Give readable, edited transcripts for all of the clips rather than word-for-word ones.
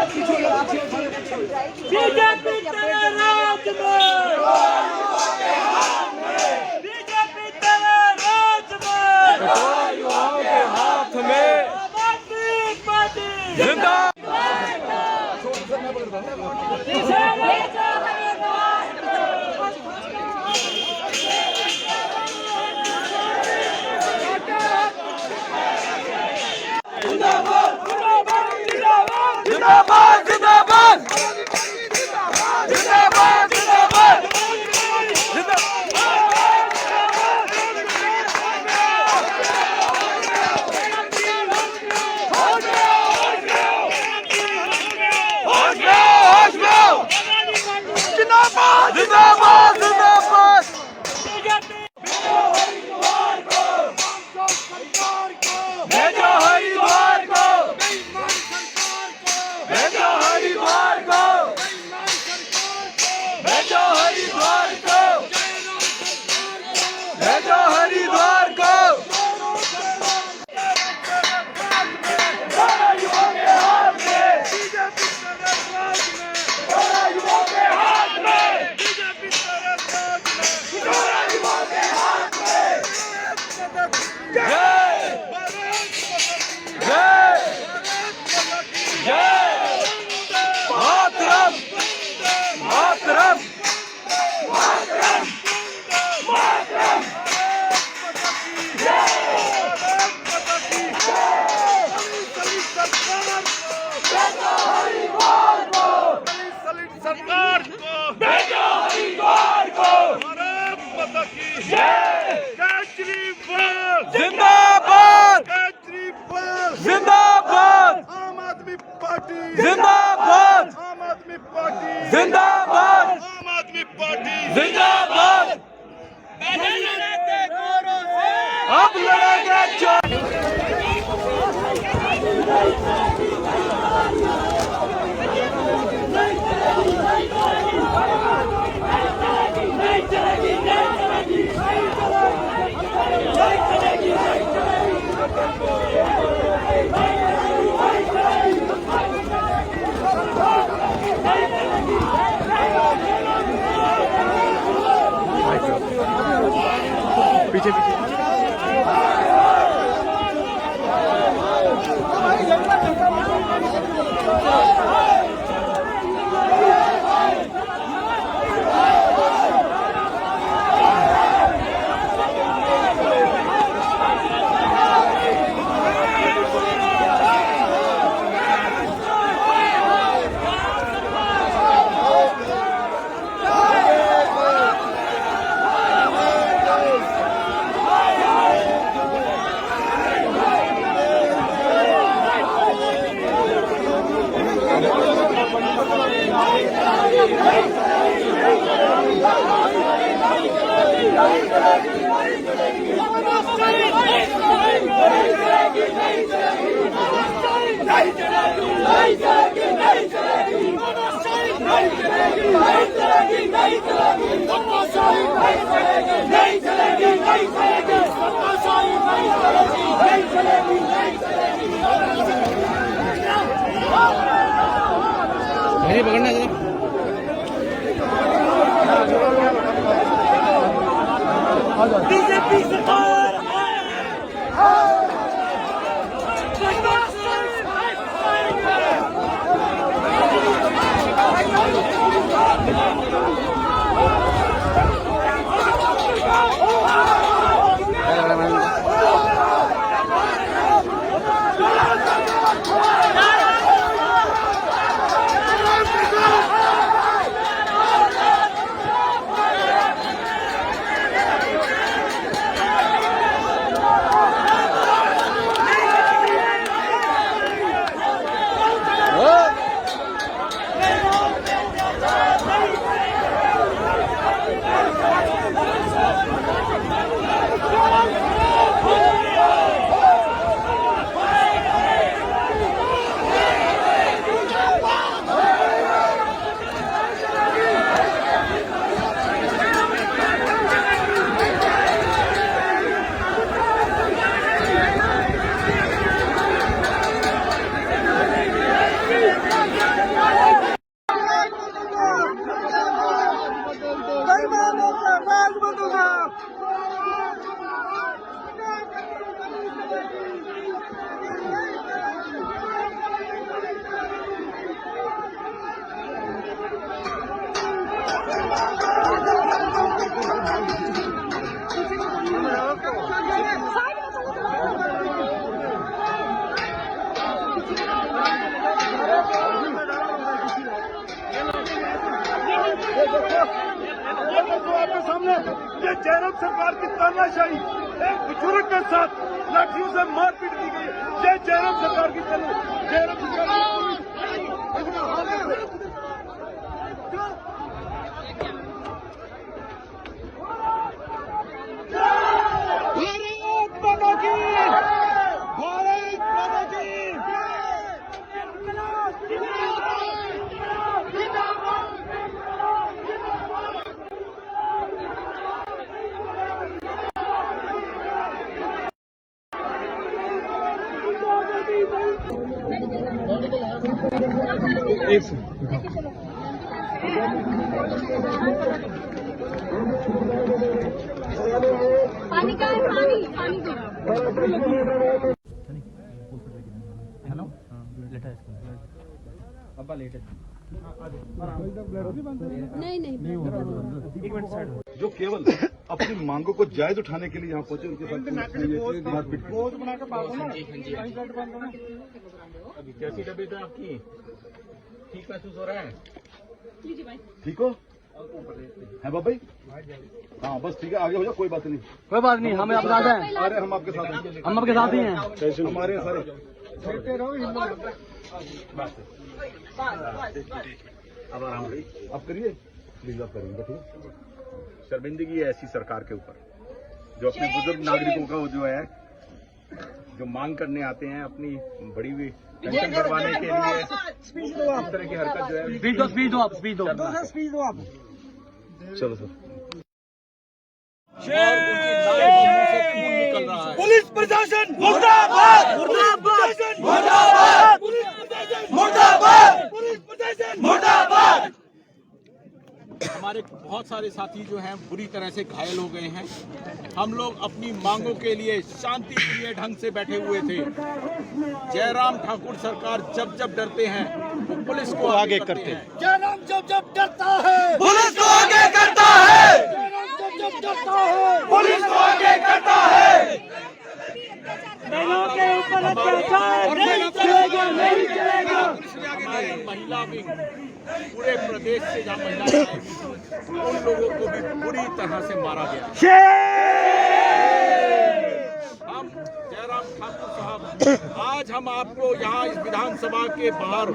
BJP तेरे राज में, BJP तेरे राज में, युवाओं के हाथ में आम आदमी पार्टी जिंदाबाद। जिंदाबाद जिंदाबाद जिंदाबाद जिंदाबाद जिंदाबाद जिंदाबाद जिंदाबाद। भेजो हरिद्वार को, भेजो हरिद्वार को, भेजो हरिद्वार को, भेजो हरिद्वार को। सरकार को भेजो हरिद्वार को। भारत माता की केजरीवाल जिंदाबाद केजरीवाल जिंदाबाद आम आदमी पार्टी जिंदाबाद आम आदमी पार्टी जिंदाबाद आम आदमी पार्टी जिंदाबाद। अब लड़ेंगे पीछे पीछे। पकड़ना बीजेपी सरकार आपके सामने ये जयराम सरकार की तानाशाही, एक बुजुर्ग के साथ लाठियों से मारपीट की गई। ये जयराम सरकार की जयराम सरकार पानी का है, पानी दो। हेलो लेट है अब्बा लेट है नहीं एक मिनट साइड जो केवल अपनी मांगों को जायज उठाने के लिए यहाँ पहुंचे, उनके साथ मारपीट अभी कैसी तबीयत है आपकी? ठीक महसूस हो रहा है? ठीक हो है बाबा भाई? हाँ बस ठीक है, आगे हो जाओ, कोई बात नहीं। कोई बात नहीं, हमें आप साथ हैं, अरे हम आपके साथ हैं, हम आपके साथ ही हैं। हमारे सारे अब आराम करिए, आप करिए प्लीज, आप करिए। ठीक है, शर्मिंदगी है ऐसी सरकार के ऊपर जो अपने बुजुर्ग नागरिकों का जो है, जो मांग करने आते हैं अपनी बड़ी हुई पेंशन करवाने के लिए, इस तरह की हरकत जो है। स्पीड दो आप। चलो सर। निकल रहा है। पुलिस प्रशासन मुर्दाबाद, मुर्दाबाद, मुर्दाबाद, पुलिस प्रशासन मुर्दाबाद। हमारे बहुत सारे साथी जो हैं बुरी तरह से घायल हो गए हैं। हम लोग अपनी मांगों के लिए शांतिप्रिय ढंग से बैठे हुए थे। जयराम ठाकुर सरकार जब जब डरते हैं वो पुलिस को आगे करते हैं। जयराम जब डरता है पुलिस को आगे करता है, जब डरता है पुलिस को आगे करता है। बहनों के ऊपर अत्याचार नहीं चलेगा, नहीं चलेगा। हमारी महिला विंग पूरे प्रदेश से जहाँ महिलाएं आई, उन लोगों को भी बुरी तरह से मारा गया। हम जयराम ठाकुर साहब, आज हम आपको यहाँ इस विधानसभा के बाहर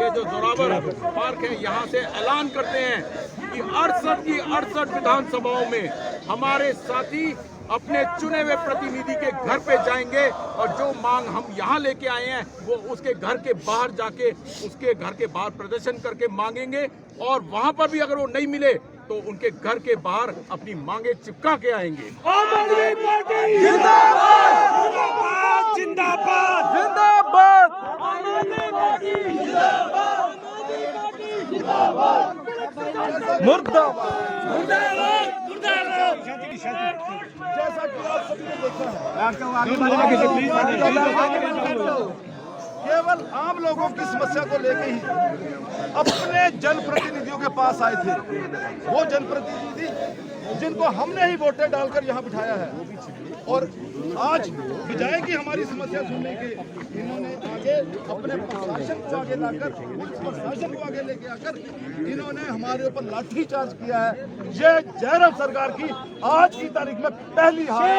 ये जो जोरावर पार्क है, यहाँ से ऐलान करते हैं कि 68 की 68 विधानसभाओं में हमारे साथी अपने चुने हुए प्रतिनिधि के घर पे जाएंगे और जो मांग हम यहाँ लेके आए हैं वो उसके घर के बाहर जाके उसके घर के बाहर प्रदर्शन करके मांगेंगे, और वहाँ पर भी अगर वो नहीं मिले तो उनके घर के बाहर अपनी मांगे चिपका के आएंगे। आम आदमी पार्टी जिंदाबाद, जिंदाबाद, जिंदाबाद, जिंदाबाद। आम आदमी पार्टी जिंदाबाद, जिंदाबाद, मुर्दाबाद, मुर्दाबाद, मुर्दाबाद। जैसा कि आप सभी ने देखा है, केवल आम लोगों की समस्या को लेके ही अपने जनप्रतिनिधियों के पास आए थे। वो जनप्रतिनिधि जिनको हमने ही वोटें डालकर यहाँ बिठाया है, और आज बजाय कि हमारी समस्या सुनने के, इन्होंने आगे अपने प्रशासन को आगे लाकर, प्रशासन को आगे लेके आकर इन्होंने हमारे ऊपर लाठी चार्ज किया है। ये जयराम सरकार की आज की तारीख में पहली हार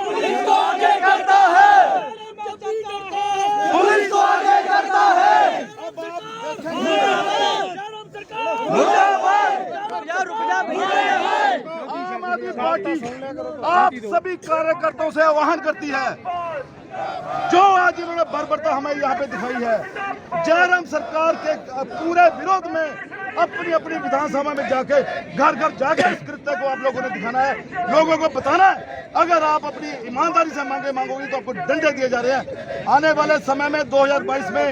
पुलिस को आगे करता है, पुलिस को आगे करता है। आम आदमी पार्टी आप सभी कार्यकर्ताओं से आह्वान करती है, जो आज इन्होंने बर्बरता हमें यहाँ पे दिखाई है, जयराम सरकार के पूरे विरोध में अपनी अपनी विधानसभा में जाके घर घर जाके इस कृत्य को आप लोगों ने दिखाना है, लोगों को बताना है। अगर आप अपनी ईमानदारी से मांगोगे तो आपको डंडे दिए जा रहे हैं। आने वाले समय में 2022 में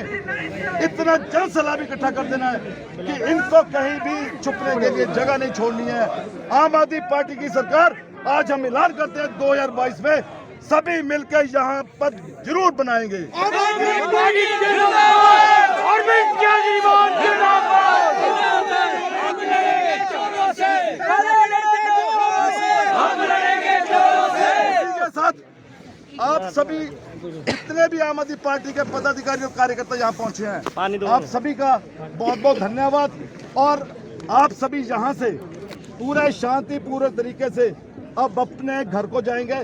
इतना जन सलाह भी इकट्ठा कर देना है कि इनको कहीं भी छुपने के लिए जगह नहीं छोड़नी है। आम आदमी पार्टी की सरकार, आज हम ऐलान करते हैं 2022 में सभी मिलकर यहाँ पद जरूर बनाएंगे। इसी के साथ आप सभी जितने भी आम आदमी पार्टी के पदाधिकारी और कार्यकर्ता यहाँ पहुंचे हैं, आप सभी का बहुत बहुत धन्यवाद। और आप सभी यहाँ से पूरे शांतिपूर्ण तरीके से अब अपने घर को जाएंगे।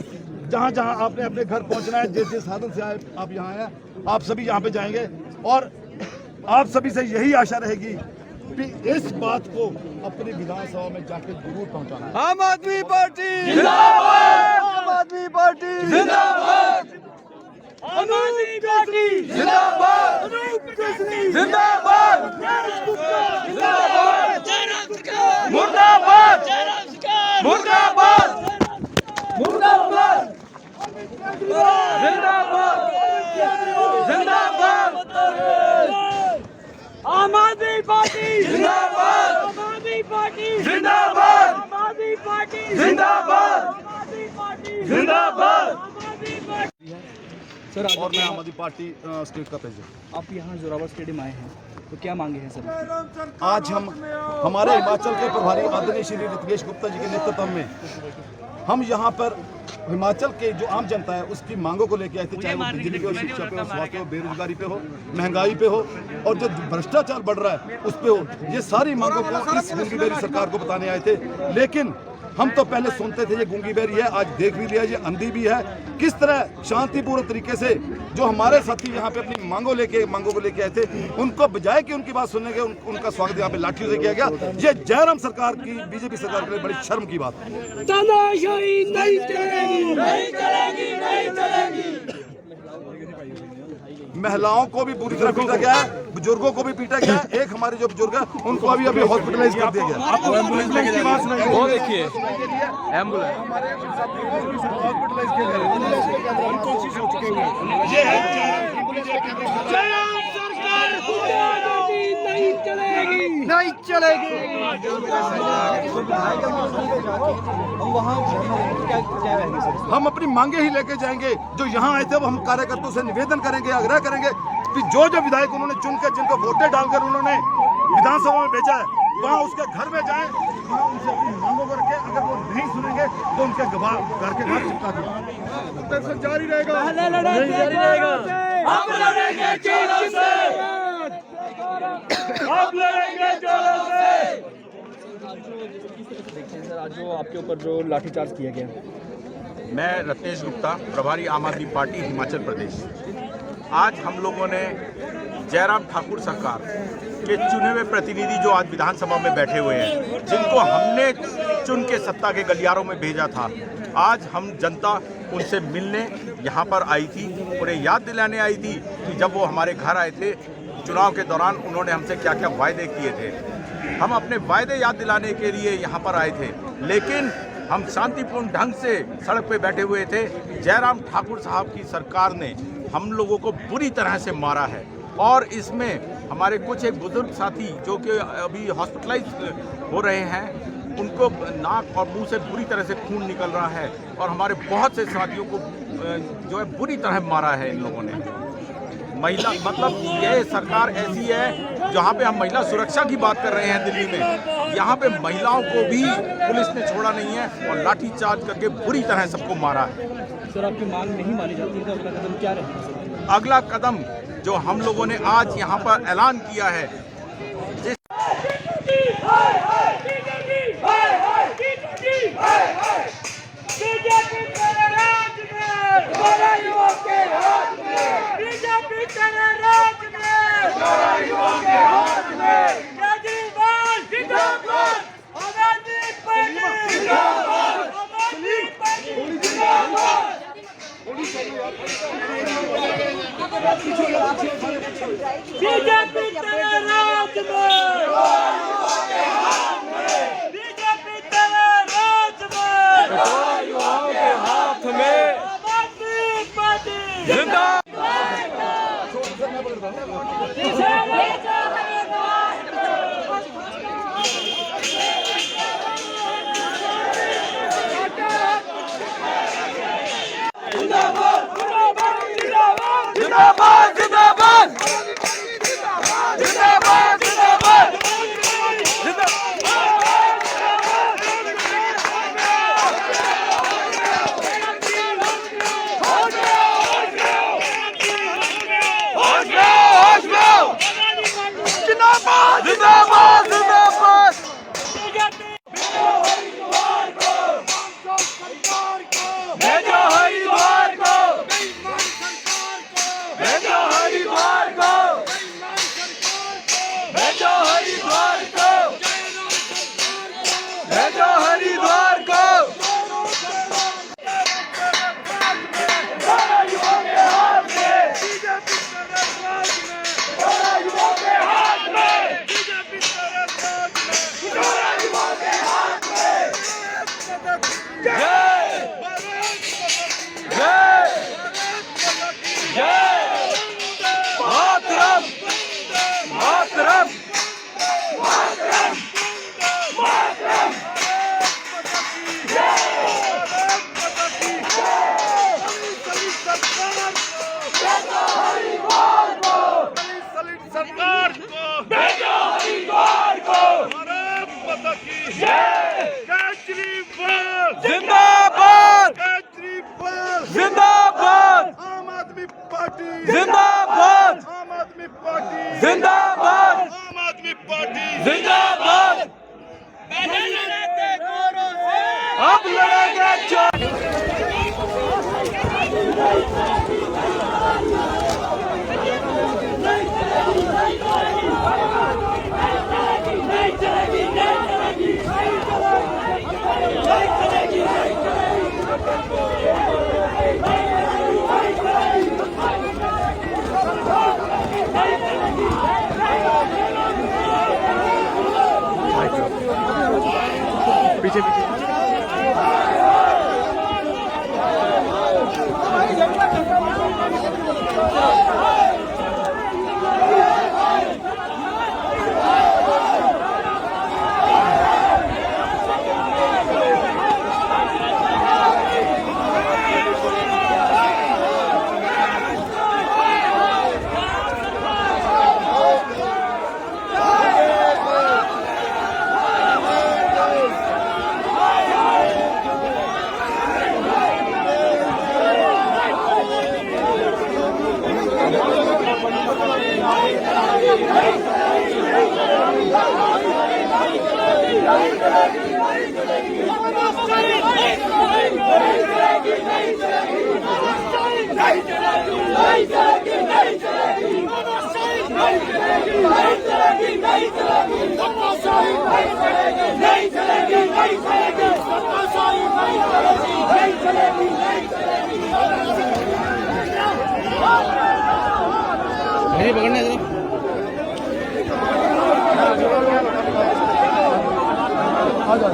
जहाँ जहाँ आपने अपने घर पहुँचना है, जिस जिस साधन से आप यहाँ आए, आप सभी यहाँ पे जाएंगे। और आप सभी से यही आशा रहेगी कि इस बात को अपनी विधानसभा में जाके जरूर पहुंचाना है। आम आदमी पार्टी जिंदाबाद, आम आदमी पार्टी जिंदाबाद, आम आदमी पार्टी जिंदाबाद, जिंदाबाद, मुर्दाबाद, मुर्दाबाद, मुर्दाबाद, जिंदाबाद, आम आदमी पार्टी जिंदाबाद, आम आदमी पार्टी जिंदाबाद, आम आदमी पार्टी जिंदाबाद, आम आदमी पार्टी जिंदाबाद। सर और मैं आम आदमी पार्टी स्टेट का प्रेसिडेंट। आप यहाँ जोरावर स्टेडियम आए हैं तो क्या मांगे हैं सर? आज हम हमारे हिमाचल के प्रभारी आदरणीय श्री ऋतकेश गुप्ता जी के नेतृत्व में हम यहाँ पर हिमाचल के जो आम जनता है उसकी मांगों को लेकर आए थे, चाहे वो बिजली पे हो, शिक्षा पे हो, स्वास्थ्य हो, बेरोजगारी पे हो, महंगाई पे हो और जो भ्रष्टाचार बढ़ रहा है उस पे हो। ये सारी मांगों को इस गूंगी बेरी सरकार को बताने आए थे। लेकिन हम तो पहले सुनते थे ये गूंगी बेरी है, आज देख भी लिया ये अंधी भी है। किस तरह शांतिपूर्ण तरीके से जो हमारे साथी यहाँ पे अपनी मांगों को लेके आए थे, उनको बजाय कि उनकी बात सुनने के उनका स्वागत यहाँ पे लाठियों से किया गया। ये जयराम सरकार की, बीजेपी सरकार के लिए बड़ी शर्म की बात है। तानाशाही नहीं चलेगी, नहीं चलेगी, नहीं चलेगी। महिलाओं को भी पूरी तरह पीटा गया है, बुजुर्गों को भी पीटा गया है। एक हमारे जो बुजुर्ग है उनको अभी हॉस्पिटलाइज कर दिया गया। आपको एम्बुलेंस की बात सुनाई, वो देखिए एम्बुलेंस हॉस्पिटलाइज किया गया। ये जयराम सरकार नहीं चलेगी, नहीं चलेगी। हम अपनी मांगे ही लेके जाएंगे। जो यहाँ आए थे अब हम कार्यकर्ताओं से निवेदन करेंगे, आग्रह करेंगे कि जो विधायक उन्होंने चुनकर, जिनको वोटें डालकर उन्होंने विधानसभा में भेजा है, वहाँ उसके घर में जाएं, वहाँ उनसे अपनी मांगों को रखें। अगर वो नहीं सुनेंगे तो उनके घर के बाहर चिपका दें। जारी रहेगा, जारी रहेगा। हम लड़ेंगे जोरों से, हम लड़ेंगे जोरों से। सर आज जो आपके ऊपर जो लाठीचार्ज किया गया, मैं रत्नेश गुप्ता, प्रभारी आम आदमी पार्टी हिमाचल प्रदेश। आज हम लोगों ने जयराम ठाकुर सरकार के चुने हुए प्रतिनिधि जो आज विधानसभा में बैठे हुए हैं, जिनको हमने चुन के सत्ता के गलियारों में भेजा था, आज हम जनता उनसे मिलने यहाँ पर आई थी। उन्हें याद दिलाने आई थी कि जब वो हमारे घर आए थे चुनाव के दौरान, उन्होंने हमसे क्या क्या वायदे किए थे। हम अपने वायदे याद दिलाने के लिए यहाँ पर आए थे, लेकिन हम शांतिपूर्ण ढंग से सड़क पे बैठे हुए थे। जयराम ठाकुर साहब की सरकार ने हम लोगों को बुरी तरह से मारा है और इसमें हमारे कुछ एक बुजुर्ग साथी जो कि अभी हॉस्पिटलाइज हो रहे हैं, उनको नाक और मुंह से बुरी तरह से खून निकल रहा है और हमारे बहुत से साथियों को जो है बुरी तरह मारा है इन लोगों ने। महिला मतलब ये सरकार ऐसी है जहाँ पे हम महिला सुरक्षा की बात कर रहे हैं दिल्ली में, यहाँ पे महिलाओं को भी पुलिस ने छोड़ा नहीं है और लाठीचार्ज करके बुरी तरह सबको मारा है। सर आपकी मांग नहीं मानी जाती है तो अगला कदम क्या रहेगा? अगला कदम जो हम लोगों ने आज यहाँ पर ऐलान किया है, जिस बीजेपी तेरे राज में, बीजेपी तेरे राज में, युवाओं के हाथ में, आम आदमी पार्टी जिंदाबाद। जिंदाबाद, जिंदाबाद, जिंदाबाद, जिंदाबाद, जिंदाबाद। भेजो हरिद्वार को। मातरम मातरम सरकार को भेजो हरिद्वार को। भारत माता की केजरीवाल जिंदाबाद केजरीवाल जिंदाबाद आम आदमी पार्टी जिंदाबाद आम आदमी पार्टी जिंदाबाद आम आदमी पार्टी जिंदाबाद। अब लड़ेंगे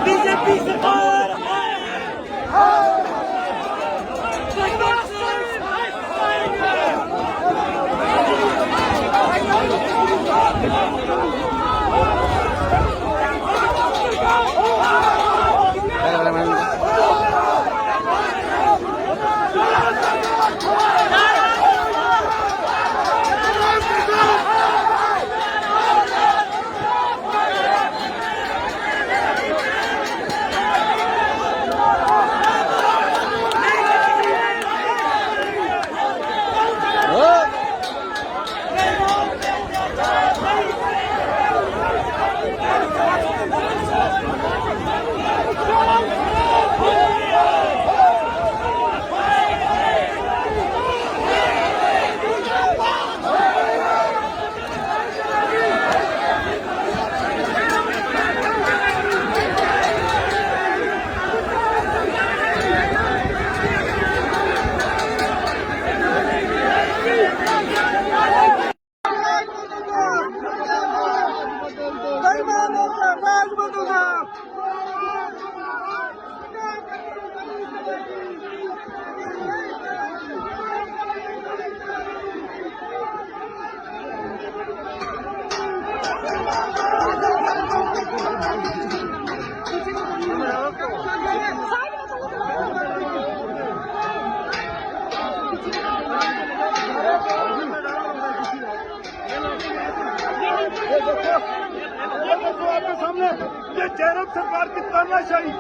बीजेपी सरकार आपके सामने ये जयराम सरकार की तानाशाही,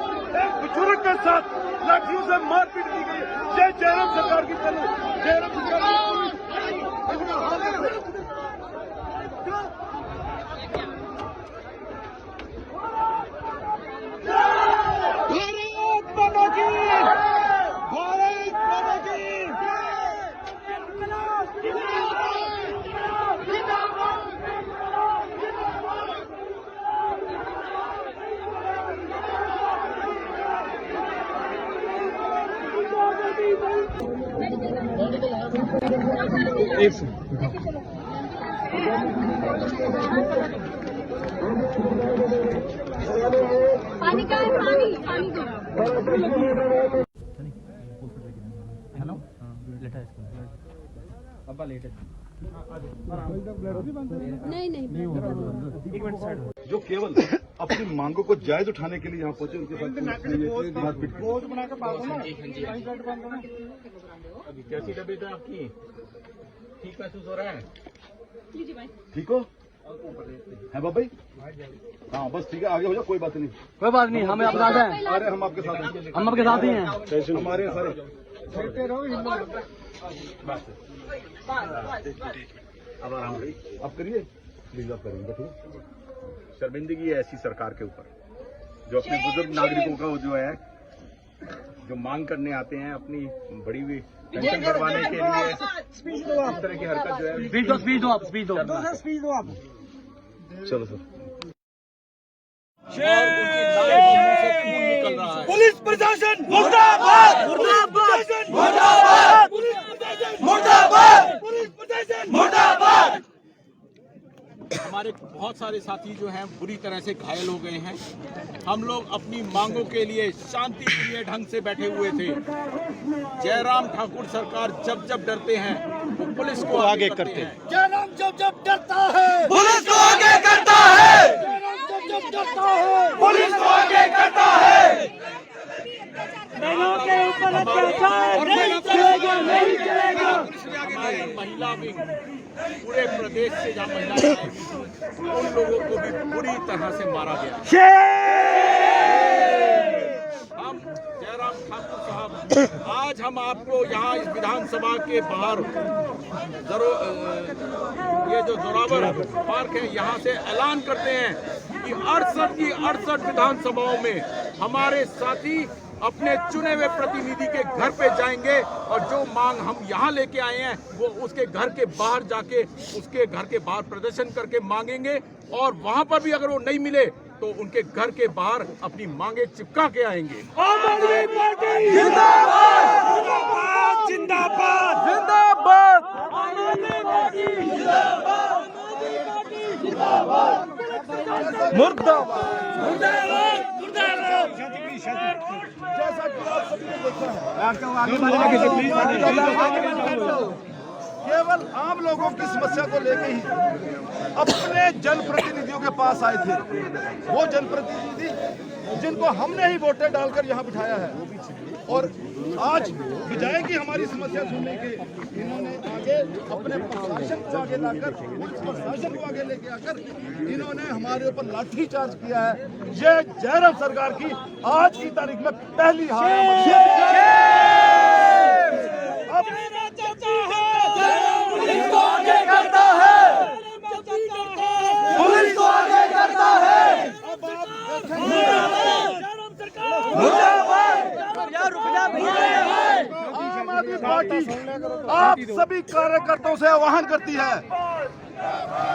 एक बुजुर्ग के साथ लाठियों से मारपीट की गई। ये जयराम सरकार की जयराम सरकार पानी का है, पानी पानी दो। नहीं जो केवल अपनी मांगों को जायज उठाने के लिए यहाँ पहुंचे उनके साथ मारपीट की। अभी कैसी तबीयत है आपकी? ठीक महसूस हो रहा है? ठीक हो है बाबा भाई? हाँ बस ठीक है, आगे हो जाओ, कोई बात नहीं। कोई बात नहीं, हमें आपके साथ हैं। अरे हम आपके साथ हैं, हम आपके साथ ही हैं। हमारे सारे अब आराम करिए, आप करिए प्लीज, आप करेंगे ठीक है। शर्मिंदगी है ऐसी सरकार के ऊपर जो अपने बुजुर्ग नागरिकों का जो है जो मांग करने आते हैं अपनी बड़ी हुई पेंशन बढ़वाने के लिए इस तरह की हरकत जो है। स्पीड दो आप। चलो सर। पुलिस प्रशासन मुर्दाबाद, मुर्दाबाद, मुर्दाबाद, पुलिस प्रशासन मुर्दाबाद, पुलिस प्रशासन मुर्दाबाद। हमारे बहुत सारे साथी जो हैं बुरी तरह से घायल हो गए हैं। हम लोग अपनी मांगों के लिए शांतिप्रिय ढंग से बैठे हुए थे। जयराम ठाकुर सरकार जब डरते हैं तो पुलिस को आगे करते हैं। जयराम जब डरता है पुलिस को आगे करता है। जयराम जब डरता है पुलिस को आगे करता है। महिलाओं के ऊपर अत्याचार नहीं चलेगा, नहीं चलेगा। हमारी महिला विंग पूरे प्रदेश से जहाँ महिलाएं आई, उन लोगों को भी बुरी तरह से मारा गया। हम जयराम ठाकुर साहब, आज हम आपको यहाँ इस विधानसभा के बाहर ये जो जोरावर पार्क है यहाँ से ऐलान करते हैं कि 68 की 68 विधानसभाओं में हमारे साथी अपने चुने हुए प्रतिनिधि के घर पे जाएंगे और जो मांग हम यहाँ लेके आए हैं वो उसके घर के बाहर जाके उसके घर के बाहर प्रदर्शन करके मांगेंगे और वहाँ पर भी अगर वो नहीं मिले तो उनके घर के बाहर अपनी मांगे चिपका के आएंगे। आम आदमी पार्टी जिंदाबाद, जिंदाबाद, जिंदाबाद, आम आदमी पार्टी जिंदाबाद, मुर्दाबाद, मुर्दाबाद, मुर्दाबाद। जैसा कि आप सभी ने देखा है, केवल आम लोगों की समस्या को लेकर ही अपने जनप्रतिनिधियों के पास आए थे। वो जनप्रतिनिधि जिनको हमने ही वोटें डालकर यहाँ बिठाया है और आज बजाय कि हमारी समस्या सुनने के इन्होंने आगे अपने प्रशासन को आगे लाकर पुलिस प्रशासन को आगे लेके आकर इन्होंने हमारे ऊपर लाठीचार्ज किया है। ये जयराम सरकार की आज की तारीख में पहली हार है। पुलिस को आगे करता है, पुलिस को आगे करता है। आम आदमी पार्टी आप सभी कार्यकर्ताओं से आह्वान करती है,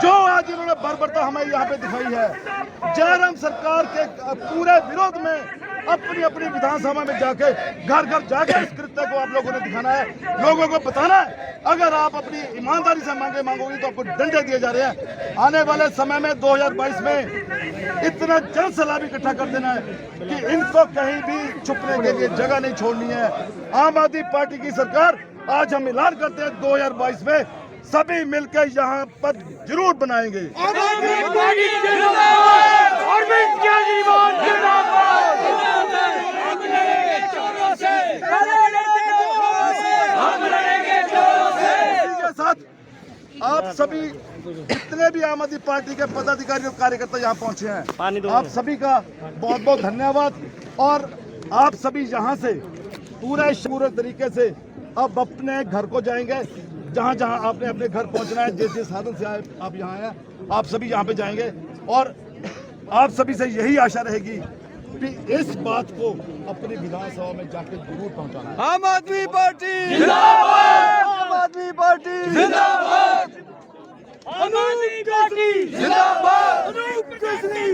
जो आज इन्होंने बर्बरता हमें यहाँ पे दिखाई है, जयराम सरकार के पूरे विरोध में अपनी अपनी विधानसभा में जाके घर घर जाके इस कृत्य को आप लोगों ने दिखाना है, लोगों को बताना है। अगर आप अपनी ईमानदारी से मांगोगे तो आपको डंडे दिए जा रहे हैं। आने वाले समय में 2022 में इतना जन सैलाब इकट्ठा कर देना है कि इनको कहीं भी छुपने के लिए जगह नहीं छोड़नी है। आम आदमी पार्टी की सरकार आज हम ऐलान करते हैं 2022 में सभी मिलकर यहाँ पर जरूर बनाएंगे। साथ आप सभी जितने भी आम आदमी पार्टी के पदाधिकारी और कार्यकर्ता यहाँ पहुँचे हैं, आप सभी का बहुत बहुत धन्यवाद। और आप सभी यहाँ से पूरे तरीके से अब अपने घर को जाएंगे। जहाँ जहाँ आपने अपने घर पहुँचना है, जिस साधन से आप यहाँ आए, आप सभी यहाँ पे जाएंगे और आप सभी से यही आशा रहेगी कि इस बात को अपनी विधानसभा में जाके जरूर पहुँचाना है। आम आदमी पार्टी जिंदाबाद, आम आदमी पार्टी जिंदाबाद, आम आदमी पार्टी जिंदाबाद,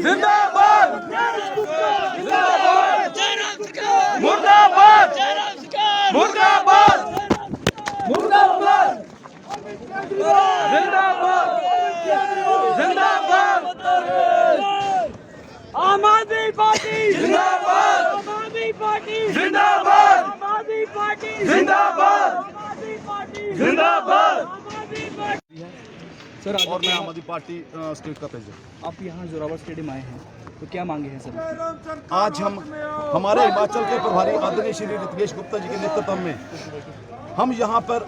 जिंदाबाद, मुर्दाबाद, मुर्दाबाद, मुर्दाबाद। आदमी पार्टी जिंदाबाद, आम आदमी पार्टी जिंदाबाद, आम आदमी पार्टी जिंदाबाद, आम आदमी पार्टी जिंदाबाद, आम आदमी पार्टी। सर आज और मैं आम आदमी पार्टी स्टेट का प्रेसिडेंट। आप यहाँ जोरावर स्टेडियम आए हैं तो क्या मांगे हैं सर? आज हम हमारे हिमाचल के प्रभारी आदरणीय श्री ऋतवेश गुप्ता जी के नेतृत्व में हम यहाँ पर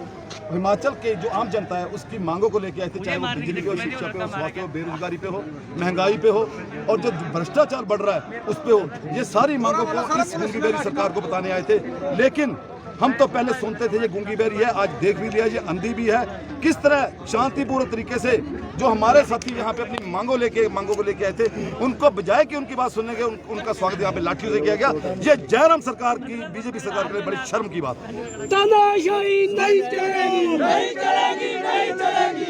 हिमाचल के जो आम जनता है उसकी मांगों को लेकर आए थे, चाहे वो बिजली पे हो, शिक्षा पे हो, स्वास्थ्य हो, बेरोजगारी पे हो, महंगाई पे हो और जो भ्रष्टाचार बढ़ रहा है उस पे हो। ये सारी मांगों को इस गूंगी बेरी सरकार को बताने आए थे। लेकिन हम तो पहले सुनते थे ये गूंगी बेरी है, आज देख भी लिया ये अंधी भी है। किस तरह शांतिपूर्ण तरीके से जो हमारे साथी यहाँ पे अपनी मांगों को लेके आए थे, उनको बजाय कि उनकी बात सुनने के उनका स्वागत यहाँ पे लाठियों से किया गया। ये जयराम सरकार की, बीजेपी सरकार के लिए बड़ी शर्म की बात है। तानाशाही नहीं चलेगी, नहीं चलेगी, नहीं चलेगी।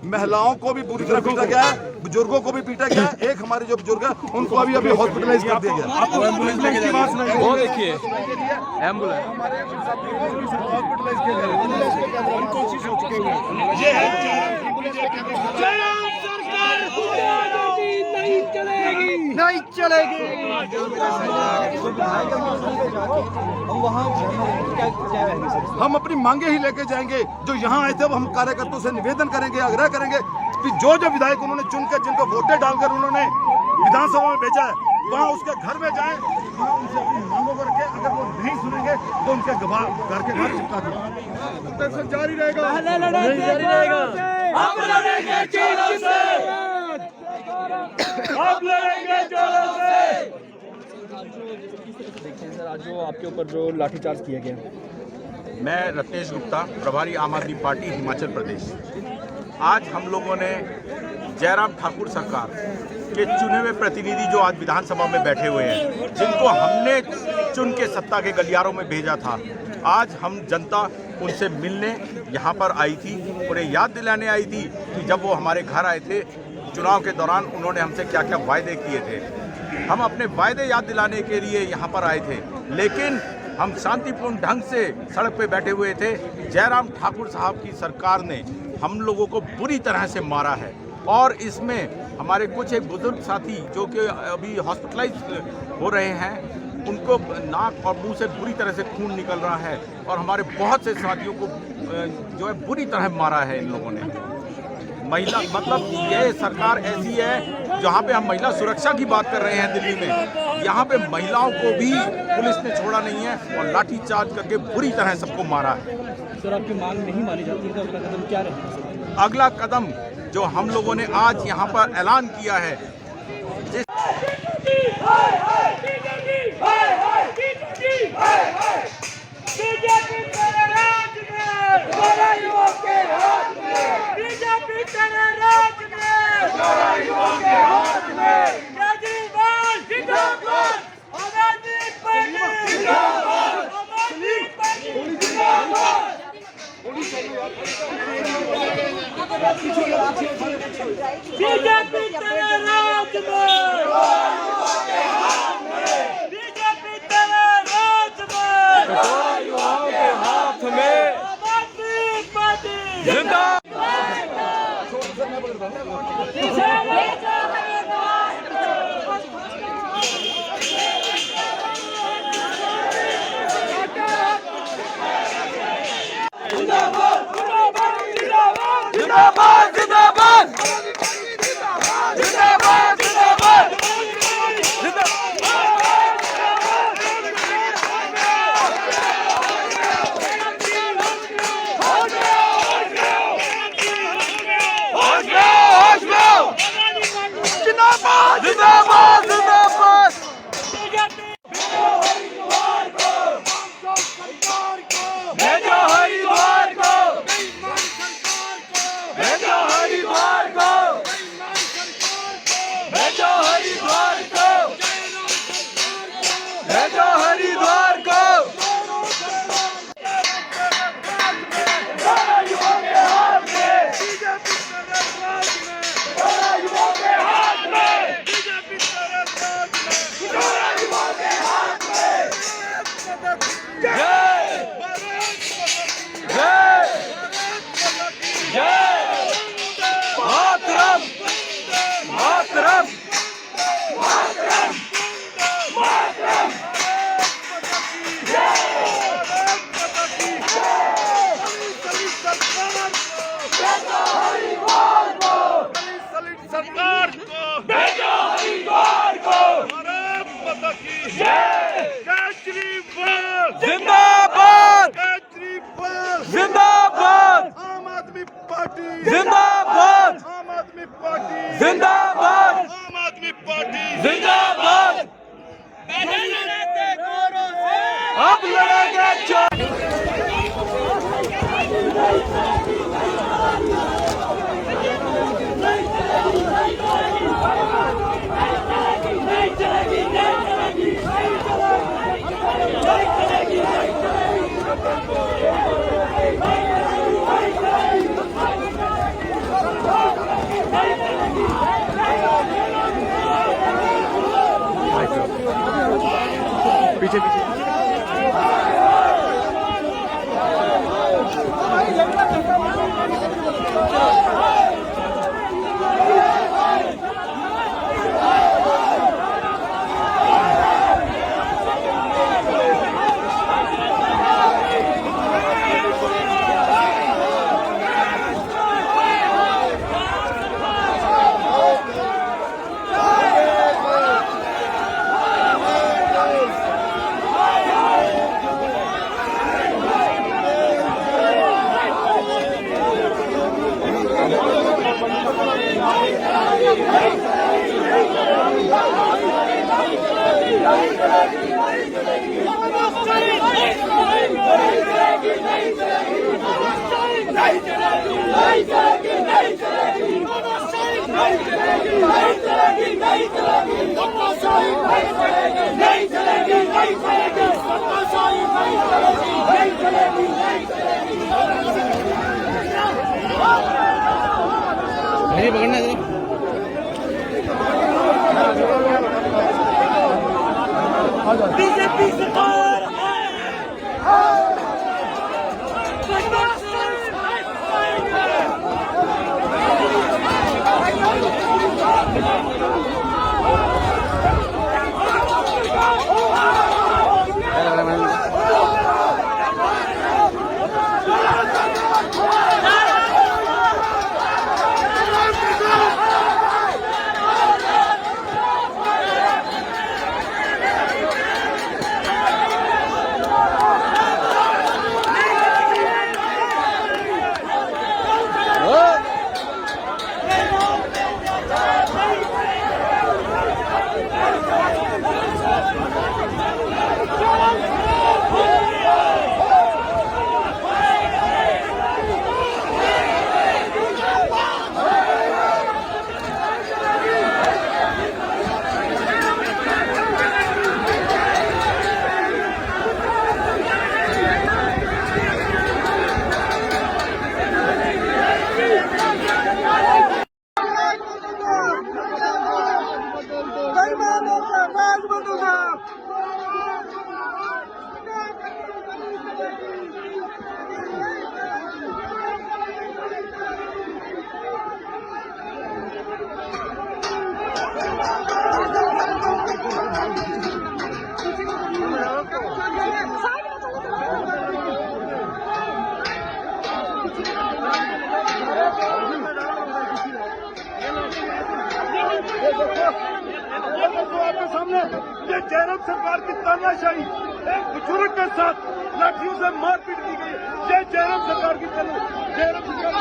महिलाओं को भी बुरी तरह पीटा गया है, बुजुर्गों को भी पीटा गया है। एक हमारे जो बुजुर्ग है उनको अभी हॉस्पिटलाइज कर दिया गया। आपको एम्बुलेंस लेके जाएंगे, वो देखिए एम्बुलेंस जयराम सरकार गुंडागर्दी नहीं चलेगी, नहीं चलेगी। हम वहाँ क्या रहेंगे सर? हम अपनी मांगे ही लेके जाएंगे। जो यहाँ आए थे वो हम कार्यकर्ताओं से निवेदन करेंगे, आग्रह करेंगे कि जो विधायक उन्होंने चुनकर, जिनको वोटें डालकर उन्होंने विधानसभा में भेजा है, वहाँ उसके घर में जाएं, वहाँ उनसे अपनी मांगों को रखें। अगर वो नहीं सुनेंगे तो उनके घर के घर चिपका दें। जारी रहेगा, जारी रहेगा। हम लड़ेंगे जोरों से, हम लड़ेंगे जोरों से। देखते हैं सर आज जो आपके ऊपर जो लाठीचार्ज किया गया। मैं रत्नेश गुप्ता, प्रभारी आम आदमी पार्टी हिमाचल प्रदेश। आज हम लोगों ने जयराम ठाकुर सरकार के चुने हुए प्रतिनिधि जो आज विधानसभा में बैठे हुए हैं, जिनको हमने चुन के सत्ता के गलियारों में भेजा था, आज हम जनता उनसे मिलने यहाँ पर आई थी। उन्हें याद दिलाने आई थी कि जब वो हमारे घर आए थे चुनाव के दौरान उन्होंने हमसे क्या क्या वायदे किए थे। हम अपने वायदे याद दिलाने के लिए यहाँ पर आए थे, लेकिन हम शांतिपूर्ण ढंग से सड़क पे बैठे हुए थे। जयराम ठाकुर साहब की सरकार ने हम लोगों को बुरी तरह से मारा है और इसमें हमारे कुछ एक बुजुर्ग साथी जो कि अभी हॉस्पिटलाइज हो रहे हैं, उनको नाक और मुंह से बुरी तरह से खून निकल रहा है और हमारे बहुत से साथियों को जो है बुरी तरह मारा है इन लोगों ने। महिला मतलब ये सरकार ऐसी है जहाँ पे हम महिला सुरक्षा की बात कर रहे हैं दिल्ली में, यहाँ पे महिलाओं को भी पुलिस ने छोड़ा नहीं है और लाठीचार्ज करके बुरी तरह सबको मारा है। सर आपकी मांग नहीं मानी जाती है तो अगला कदम क्या रहेगा सर? अगला कदम जो हम लोगों ने आज यहाँ पर ऐलान किया है, बीजेपी तेरे राज में, हमारा युवा के हाथ में। बीजेपी तेरे राज में, हमारा युवा के हाथ में। केजरीवाल जिंदाबाद, आम आदमी पार्टी जिंदाबाद, आम आदमी पार्टी जिंदाबाद। बीजेपी तेरे राज में, बीजेपी तेरे राज में, हाथ में आम आदमी पार्टी जिंदाबाद। जिंदाबाद जिंदाबाद जिंदाबाद जिंदाबाद जिंदाबाद जिंदाबाद जिंदाबाद। भेजो हरिद्वार को, भेजो हरिद्वार को, भेजो हरिद्वार को, भेजो हरिद्वार को। युवा के हाथ में, युवा के हाथ में, युवा के हाथ में। जय जय जय मातरम मातरम केजरीवाल जिंदाबाद केजरीवाल जिंदाबाद आम आदमी पार्टी जिंदाबाद आम आदमी पार्टी जिंदाबाद आम आदमी पार्टी जिंदाबाद अब लड़ेंगे पीछे पीछे पकड़ना बीजेपी सरकार आपके सामने ये जयराम सरकार की तानाशाही, एक बुजुर्ग के साथ लाठियों से मारपीट की गई। ये जयराम सरकार की जयराम सरकार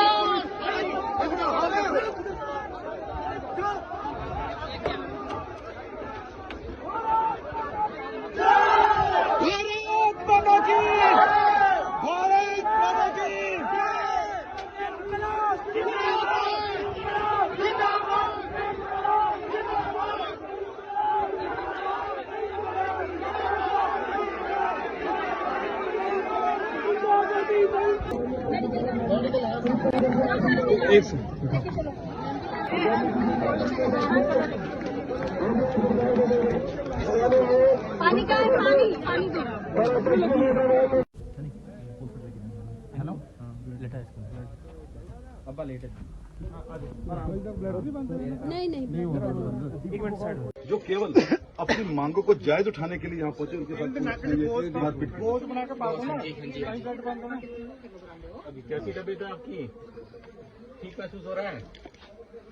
पानी का है, पानी दो। हेलो लेट है अब्बा लेट है नहीं एक मिनट साइड जो केवल अपनी मांगों को जायज उठाने के लिए यहाँ पहुंचे, उनके साथ मारपीट की। अभी कैसी तबीयत है आपकी? ठीक महसूस हो रहा है?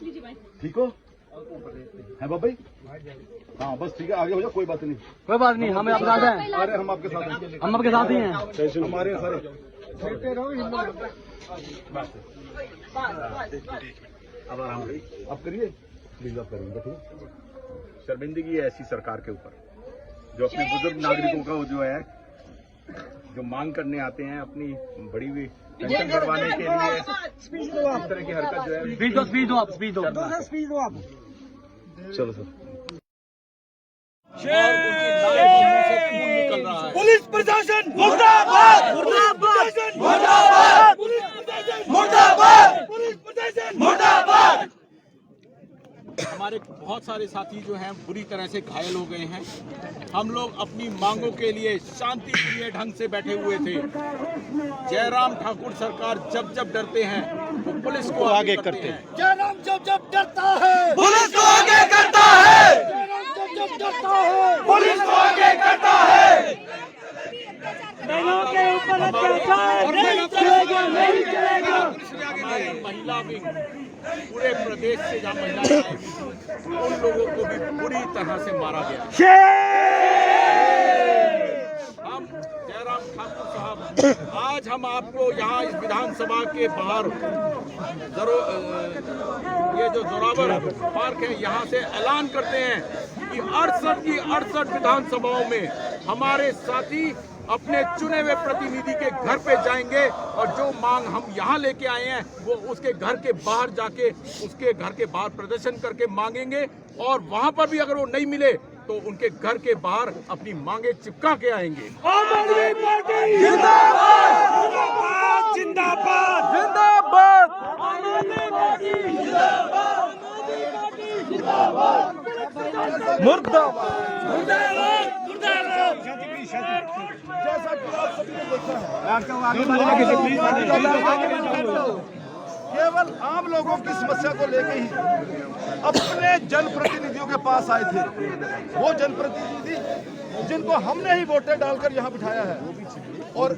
लीजिए भाई। ठीक हो? है बाबा भाई? हाँ बस ठीक है, आगे हो जाओ, कोई बात नहीं। कोई बात नहीं, हमें आपके साथ हैं। अरे हम आपके साथ हैं, हम आपके साथ ही हैं। हमारे सारे अब आराम करिए, आप करिए, प्लीज आप करेंगे। ठीक है, शर्मिंदगी है ऐसी सरकार के ऊपर जो अपने बुजुर्ग नागरिकों का वो जो है जो मांग करने आते हैं अपनी बड़ी हुई पेंशन बढ़वाने के लिए इस तरह की हरकत जो है। स्पीड दो आप। चलो सर। निकल रहा है। पुलिस प्रशासन मुर्दाबाद, मुर्दाबाद, मुर्दाबाद, पुलिस प्रशासन मुर्दाबाद, पुलिस प्रशासन मुर्दाबाद। हमारे बहुत सारे साथी जो हैं बुरी तरह से घायल हो गए हैं। हम लोग अपनी मांगों के लिए शांतिप्रिय ढंग से बैठे हुए थे। जयराम ठाकुर सरकार जब डरते हैं तो पुलिस को आगे करते हैं। जयराम जब डरता है पुलिस को आगे करता है। जयराम जब डरता है पुलिस को आगे करता है। बहनों के ऊपर अत्याचार नहीं चलेगा, नहीं चलेगा। हमारी महिला विंग पूरे प्रदेश से जहाँ महिलाएं आई उन लोगों को भी बुरी तरह से मारा गया। हम जयराम ठाकुर साहब आज हम आपको यहाँ इस विधानसभा के बाहर ये जो जोरावर पार्क है यहाँ से ऐलान करते हैं कि 68 की 68 विधानसभाओं में हमारे साथी अपने चुने हुए प्रतिनिधि के घर पे जाएंगे और जो मांग हम यहाँ लेके आए हैं वो उसके घर के बाहर जाके उसके घर के बाहर प्रदर्शन करके मांगेंगे और वहाँ पर भी अगर वो नहीं मिले तो उनके घर के बाहर अपनी मांगे चिपका के आएंगे। आम आदमी पार्टी जिंदाबाद, जिंदाबाद, जिंदाबाद, आम आदमी पार्टी जिंदाबाद, मुर्दाबाद, मुर्दाबाद, मुर्दाबाद। जैसा कि आप सभी ने देखा है, केवल आम लोगों की समस्या को लेके ही अपने जनप्रतिनिधियों के पास आए थे। वो जनप्रतिनिधि जिनको हमने ही वोटें डालकर यहाँ बिठाया है और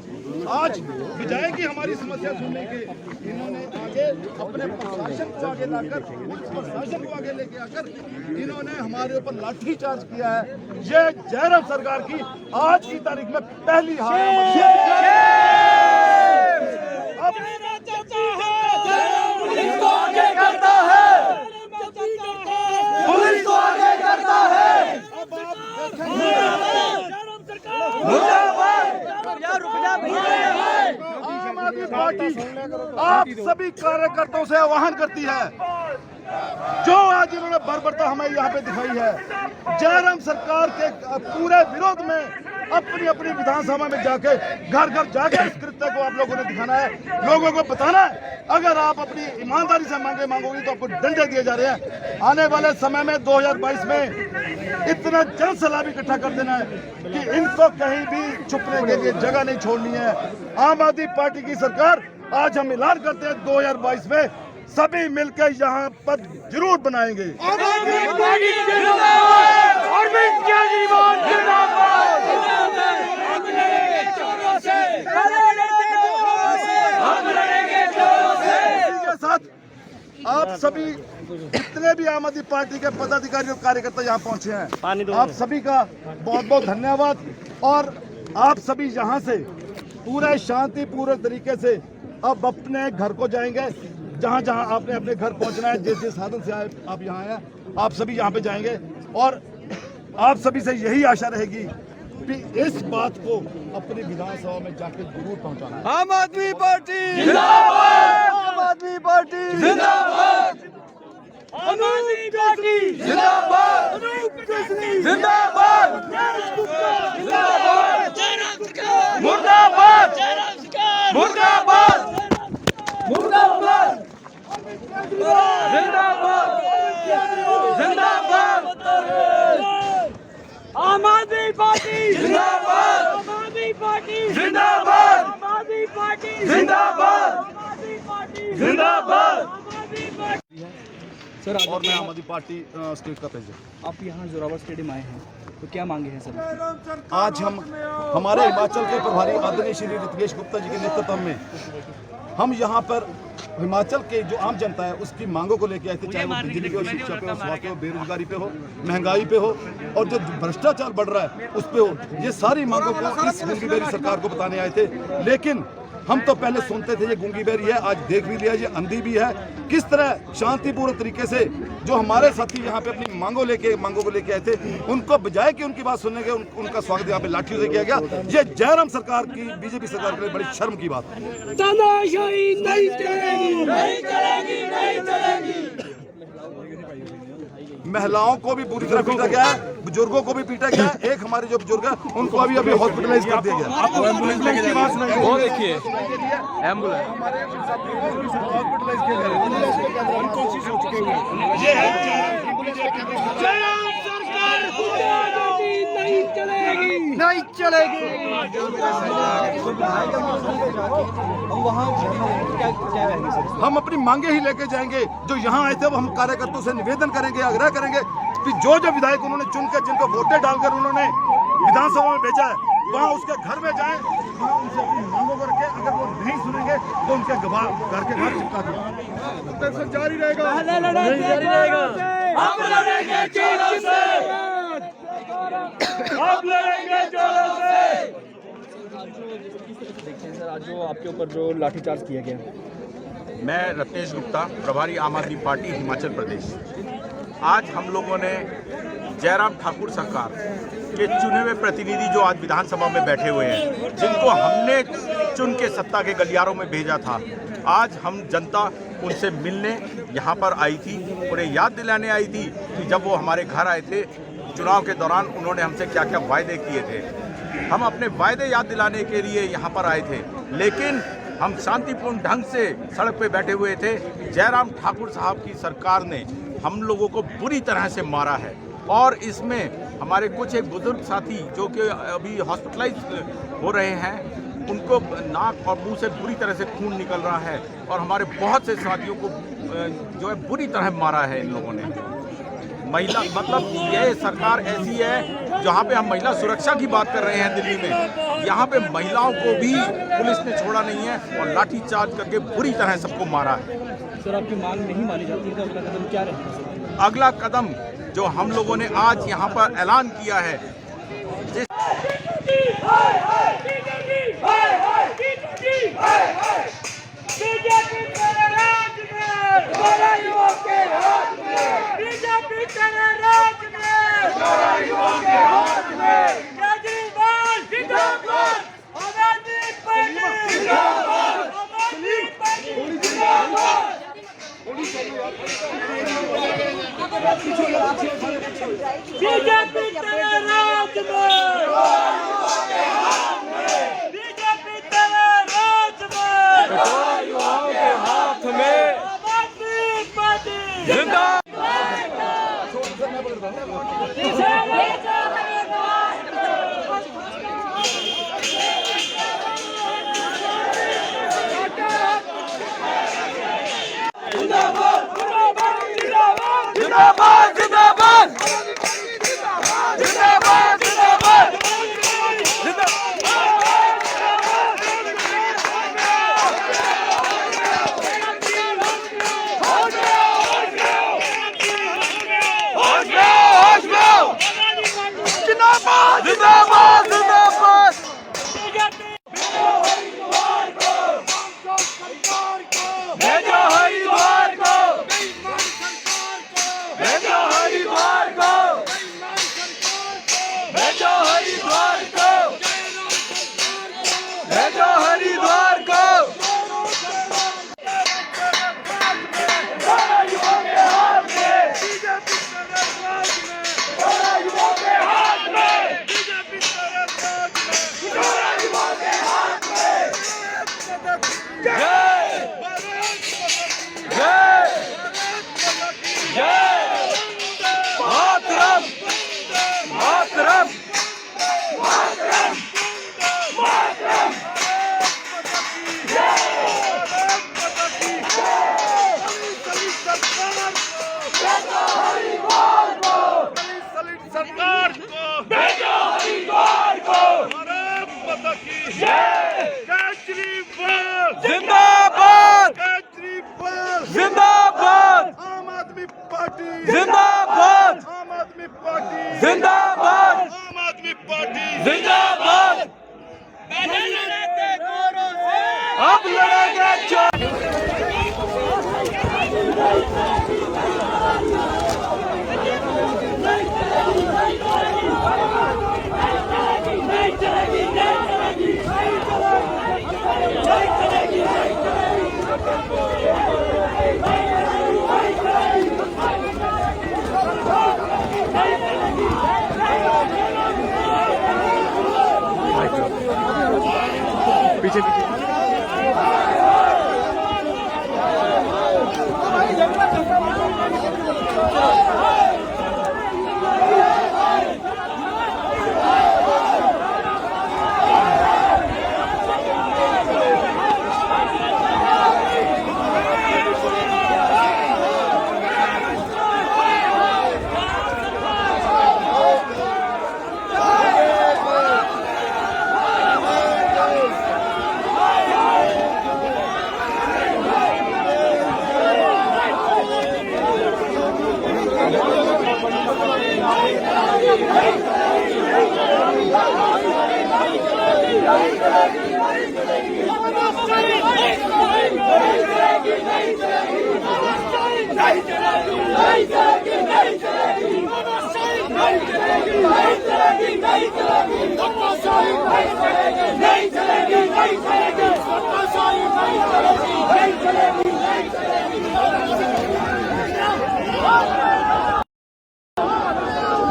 आज बजाय कि हमारी समस्या सुनने के इन्होंने आगे अपने प्रशासन को आगे लाकर पुलिस प्रशासन को आगे लेके आकर इन्होंने हमारे ऊपर लाठीचार्ज किया है। ये जयराम सरकार की आज की तारीख में पहली हार है। पुलिस को आगे करता है, पुलिस को आगे करता है। आम आदमी पार्टी आप सभी कार्यकर्ताओं से आह्वान करती है जो आज इन्होंने बर्बरता हमें यहाँ पे दिखाई है। जयराम सरकार के पूरे विरोध में अपनी अपनी विधानसभा में जाके घर घर जाके इस कृत्य को आप लोगों ने दिखाना है, लोगों को बताना है। अगर आप अपनी ईमानदारी से मांगोगे तो आपको डंडे दिए जा रहे हैं। आने वाले समय में 2022 में इतना जन सैलाब इकट्ठा कर देना है कि इनको कहीं भी छुपने के लिए जगह नहीं छोड़नी है। आम आदमी पार्टी की सरकार आज हम ऐलान करते हैं 2022 में सभी मिलकर यहाँ पर जरूर बनाएंगे। साथ आप सभी जितने भी आम आदमी पार्टी के पदाधिकारी और कार्यकर्ता यहाँ पहुँचे हैं, आप सभी का बहुत बहुत धन्यवाद। और आप सभी यहाँ से पूरे शांतिपूर्वक तरीके से अब अपने घर को जाएंगे। जहाँ जहाँ आपने अपने घर पहुँचना है, जिस जिस साधन से आप यहाँ आए, आप सभी यहाँ पे जाएंगे। और आप सभी से यही आशा रहेगी कि इस बात को अपनी विधानसभा में जाके जरूर पहुँचाना है। आम आदमी पार्टी जिंदाबाद, आम आदमी पार्टी जिंदाबाद, आम आदमी पार्टी जिंदाबाद, जिंदाबाद, मुर्दाबाद, मुर्दाबाद, मुर्दाबाद, जिंदाबाद, जिंदाबाद, आम आदमी पार्टी जिंदाबाद, आम आदमी पार्टी जिंदाबाद, आम आदमी पार्टी जिंदाबाद, आम आदमी पार्टी जिंदाबाद। सर और मैं आम आदमी पार्टी स्टेट का प्रेसिडेंट। आप यहाँ जोरावर स्टेडियम आए हैं तो क्या मांगे हैं सर? आज हम हमारे हिमाचल के प्रभारी आदरणीय श्री ऋतिकेश गुप्ता जी के नेतृत्व में हम यहाँ पर हिमाचल के जो आम जनता है उसकी मांगों को लेकर आए थे, चाहे वो बिजली पे हो, शिक्षा पे हो, स्वास्थ्य हो, बेरोजगारी पे हो, महंगाई पे हो और जो भ्रष्टाचार बढ़ रहा है उस पे हो। ये सारी मांगों को इस गूंगी बेरी सरकार को बताने आए थे। लेकिन हम तो पहले सुनते थे ये गूंगी बेरी है, आज देख भी लिया ये अंधी भी है। किस तरह शांतिपूर्ण तरीके से जो हमारे साथी यहाँ पे अपनी मांगों को लेके आए थे, उनको बजाय कि उनकी बात सुनने के उनका स्वागत यहाँ पे लाठियों से किया गया। ये जयराम सरकार की, बीजेपी सरकार के लिए बड़ी शर्म की बात है। तानाशाही नहीं चलेगी, नहीं चलेगी, नहीं चलेगी। महिलाओं को भी पूरी तरह पीटा गया है, बुजुर्गों को भी पीटा गया है। एक हमारे जो बुजुर्ग है उनको अभी हॉस्पिटलाइज कर दिया गया। आपको एम्बुलेंस लेके जा रहे हैं, वो देखिए एम्बुलेंस हॉस्पिटलाइज किया जा रहा है। उनको चीज हो चुके हैं। ये जयराम सरकार नहीं चलेगी, नहीं चलेगी। हम अपनी मांगे ही लेके जाएंगे। जो यहाँ आए थे वो हम कार्यकर्ताओं से निवेदन करेंगे, आग्रह करेंगे कि जो विधायक उन्होंने चुनकर, जिनको वोटें डालकर उन्होंने विधानसभा में भेजा है, वहाँ उसके घर में जाएं, वहाँ उनसे अपनी मांगों को रखें। अगर वो नहीं सुनेंगे तो उनके घर के बाहर चिपका दें। जारी रहेगा, जारी रहेगा। हम लड़ेंगे जोरों से, हम लड़ेंगे जोरों से। देखते हैं सर, आज जो आपके ऊपर जो लाठीचार्ज किया गया। मैं रत्नेश गुप्ता, प्रभारी आम आदमी पार्टी हिमाचल प्रदेश। आज हम लोगों ने जयराम ठाकुर सरकार के चुने हुए प्रतिनिधि जो आज विधानसभा में बैठे हुए हैं, जिनको हमने चुन के सत्ता के गलियारों में भेजा था, आज हम जनता उनसे मिलने यहाँ पर आई थी। उन्हें याद दिलाने आई थी कि जब वो हमारे घर आए थे चुनाव के दौरान उन्होंने हमसे क्या क्या वायदे किए थे। हम अपने वायदे याद दिलाने के लिए यहाँ पर आए थे, लेकिन हम शांतिपूर्ण ढंग से सड़क पे बैठे हुए थे। जयराम ठाकुर साहब की सरकार ने हम लोगों को बुरी तरह से मारा है और इसमें हमारे कुछ एक बुजुर्ग साथी जो कि अभी हॉस्पिटलाइज हो रहे हैं, उनको नाक और मुंह से बुरी तरह से खून निकल रहा है और हमारे बहुत से साथियों को जो है बुरी तरह मारा है इन लोगों ने। महिला मतलब यह सरकार ऐसी है जहाँ पे हम महिला सुरक्षा की बात कर रहे हैं दिल्ली में, यहाँ पे महिलाओं को भी पुलिस ने छोड़ा नहीं है और लाठीचार्ज करके बुरी तरह सबको मारा है। सर, आपकी मांग नहीं मानी जाती तो अगला कदम क्या रहेगा? अगला कदम जो हम लोगों ने आज यहाँ पर ऐलान किया है, बीजेपी तेरे राज में, बड़ा युवा के हाथ में। बीजेपी तेरे राज में, बड़ा युवा के हाथ में। केजरीवाल जिंदाबाद, आम आदमी पार्टी जिंदाबाद, आम आदमी पार्टी जिंदाबाद। बीजेपी तेरे राज में, बीजेपी तेरे राज में, हाथ में आम आदमी पार्टी जिंदाबाद। जिंदाबाद, आम आदमी पार्टी जिंदाबाद, अब लड़ेंगे पीछे पीछे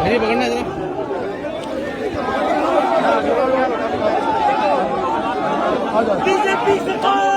मेरी पकड़ना जरा। बीजेपी सरकार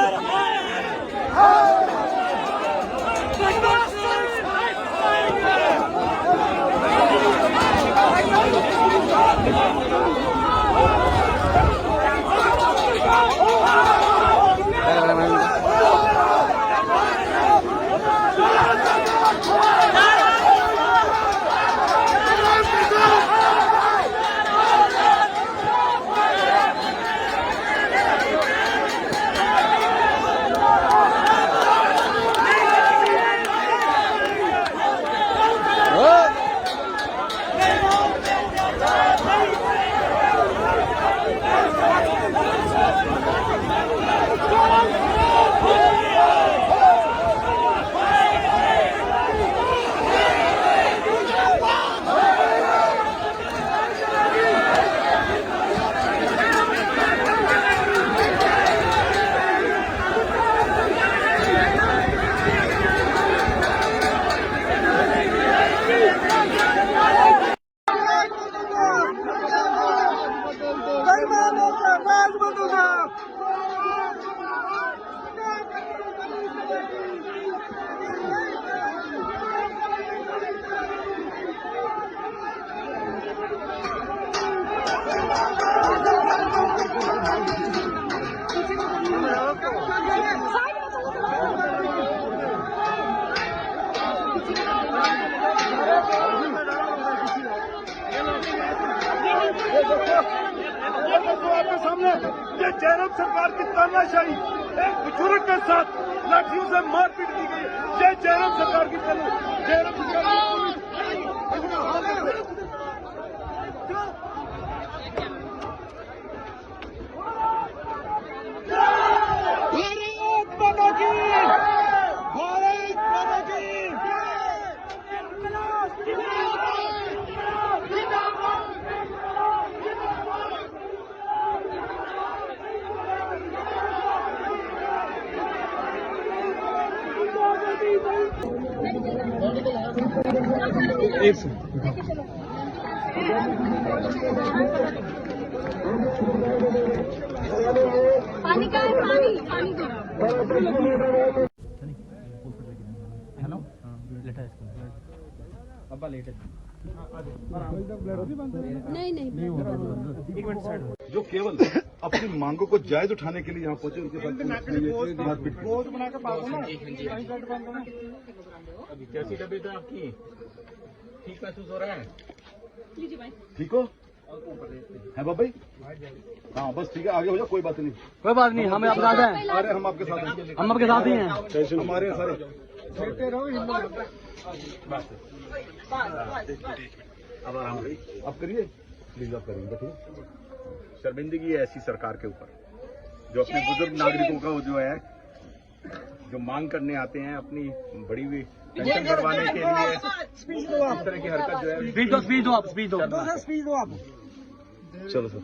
आपके सामने ये जयराम सरकार की तानाशाही, एक बुजुर्ग के साथ लाठियों से मारपीट की गई। ये जयराम सरकार की जयराम सरकार पानी का है, पानी दो। हेलो लेटा है अब्बा लेट है। नहीं नहीं एक मिनट साइड हो। जो केवल अपनी मांगों को जायज उठाने के लिए यहाँ पहुंचे, उनके साथ मारपीट की। अभी कैसी तबीयत है आपकी? ठीक महसूस हो रहा है? ठीक हो है बाबा भाई? हाँ बस ठीक है, आगे हो जाओ, कोई बात नहीं। कोई बात नहीं, हमें आपके साथ है। अरे हम आपके साथ हैं, हम आपके साथ ही हैं। हमारे सारे अब आराम करिए, अब करिए प्लीज, आप करिए ठीक है। शर्मिंदगी है ऐसी सरकार के ऊपर जो अपने बुजुर्ग नागरिकों का जो है जो मांग करने आते हैं अपनी बड़ी हुई पेंशन बढ़वाने के लिए इस तरह की हरकत जो है। स्पीड दो आप चलो सर।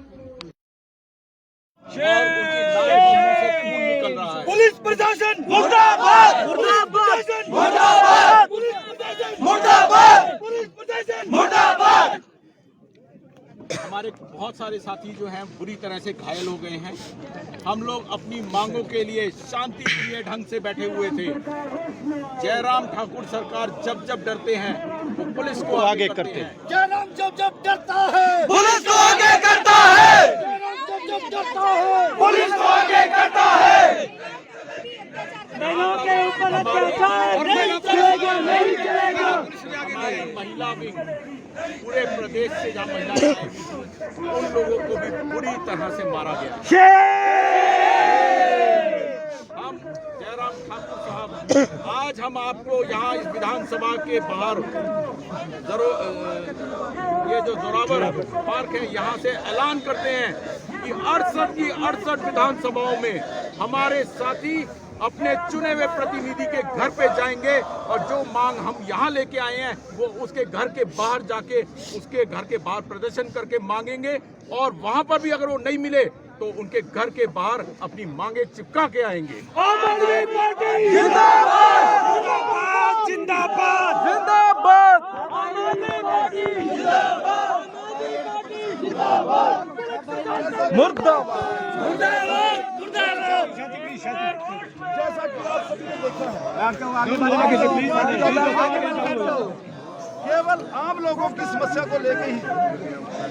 निकल रहा है। पुलिस प्रशासन मुर्दाबाद, मुर्दाबाद, मुर्दाबाद, पुलिस प्रशासन मुर्दाबाद, पुलिस प्रशासन मुर्दाबाद। हमारे बहुत सारे साथी जो हैं बुरी तरह से घायल हो गए हैं। हम लोग अपनी मांगों के लिए शांतिप्रिय ढंग से बैठे हुए थे। जयराम ठाकुर सरकार जब जब डरते हैं वो पुलिस को आगे करते हैं। जयराम जब डरता है पुलिस को आगे करता है, जब डरता है पुलिस को आगे करता है। बहनों के ऊपर अत्याचार नहीं चलेगा, नहीं चलेगा। हमारी महिला विंग पूरे प्रदेश से जहाँ महिलाएं आई, उन लोगों को भी बुरी तरह से मारा गया। हम जयराम ठाकुर साहब, आज हम आपको यहाँ इस विधानसभा के बाहर ये जो जोरावर पार्क है यहाँ से ऐलान करते हैं कि 68 की 68 विधानसभाओं में हमारे साथी अपने चुने हुए प्रतिनिधि के घर पे जाएंगे और जो मांग हम यहाँ लेके आए हैं वो उसके घर के बाहर जाके उसके घर के बाहर प्रदर्शन करके मांगेंगे और वहाँ पर भी अगर वो नहीं मिले तो उनके घर के बाहर अपनी मांगे चिपका के आएंगे। आम आदमी पार्टी जिंदाबाद, जिंदाबाद, जिंदाबाद, आम आदमी पार्टी जिंदाबाद, मुर्दाबाद, मुर्दाबाद, मुर्दाबाद। जैसा कि आप सभी ने देखा है, केवल आम लोगों की समस्या को लेकर ही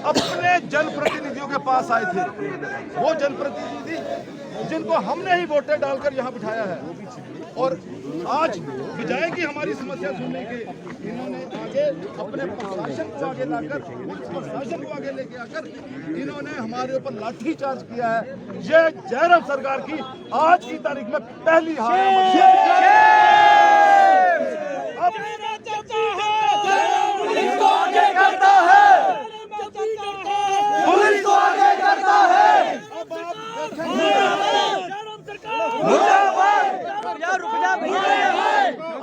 अपने जनप्रतिनिधियों के पास आए थे। वो जनप्रतिनिधि जिनको हमने ही वोटें डालकर यहाँ बिठाया है और आज बजाय कि हमारी समस्या सुनने के इन्होंने आगे अपने प्रशासन को आगे लाकर प्रशासन को आगे लेके आकर इन्होंने हमारे ऊपर लाठी चार्ज किया है। ये जयराम सरकार की आज की तारीख में पहली हार है। पुलिस को आगे करता है, पुलिस को आगे करता है।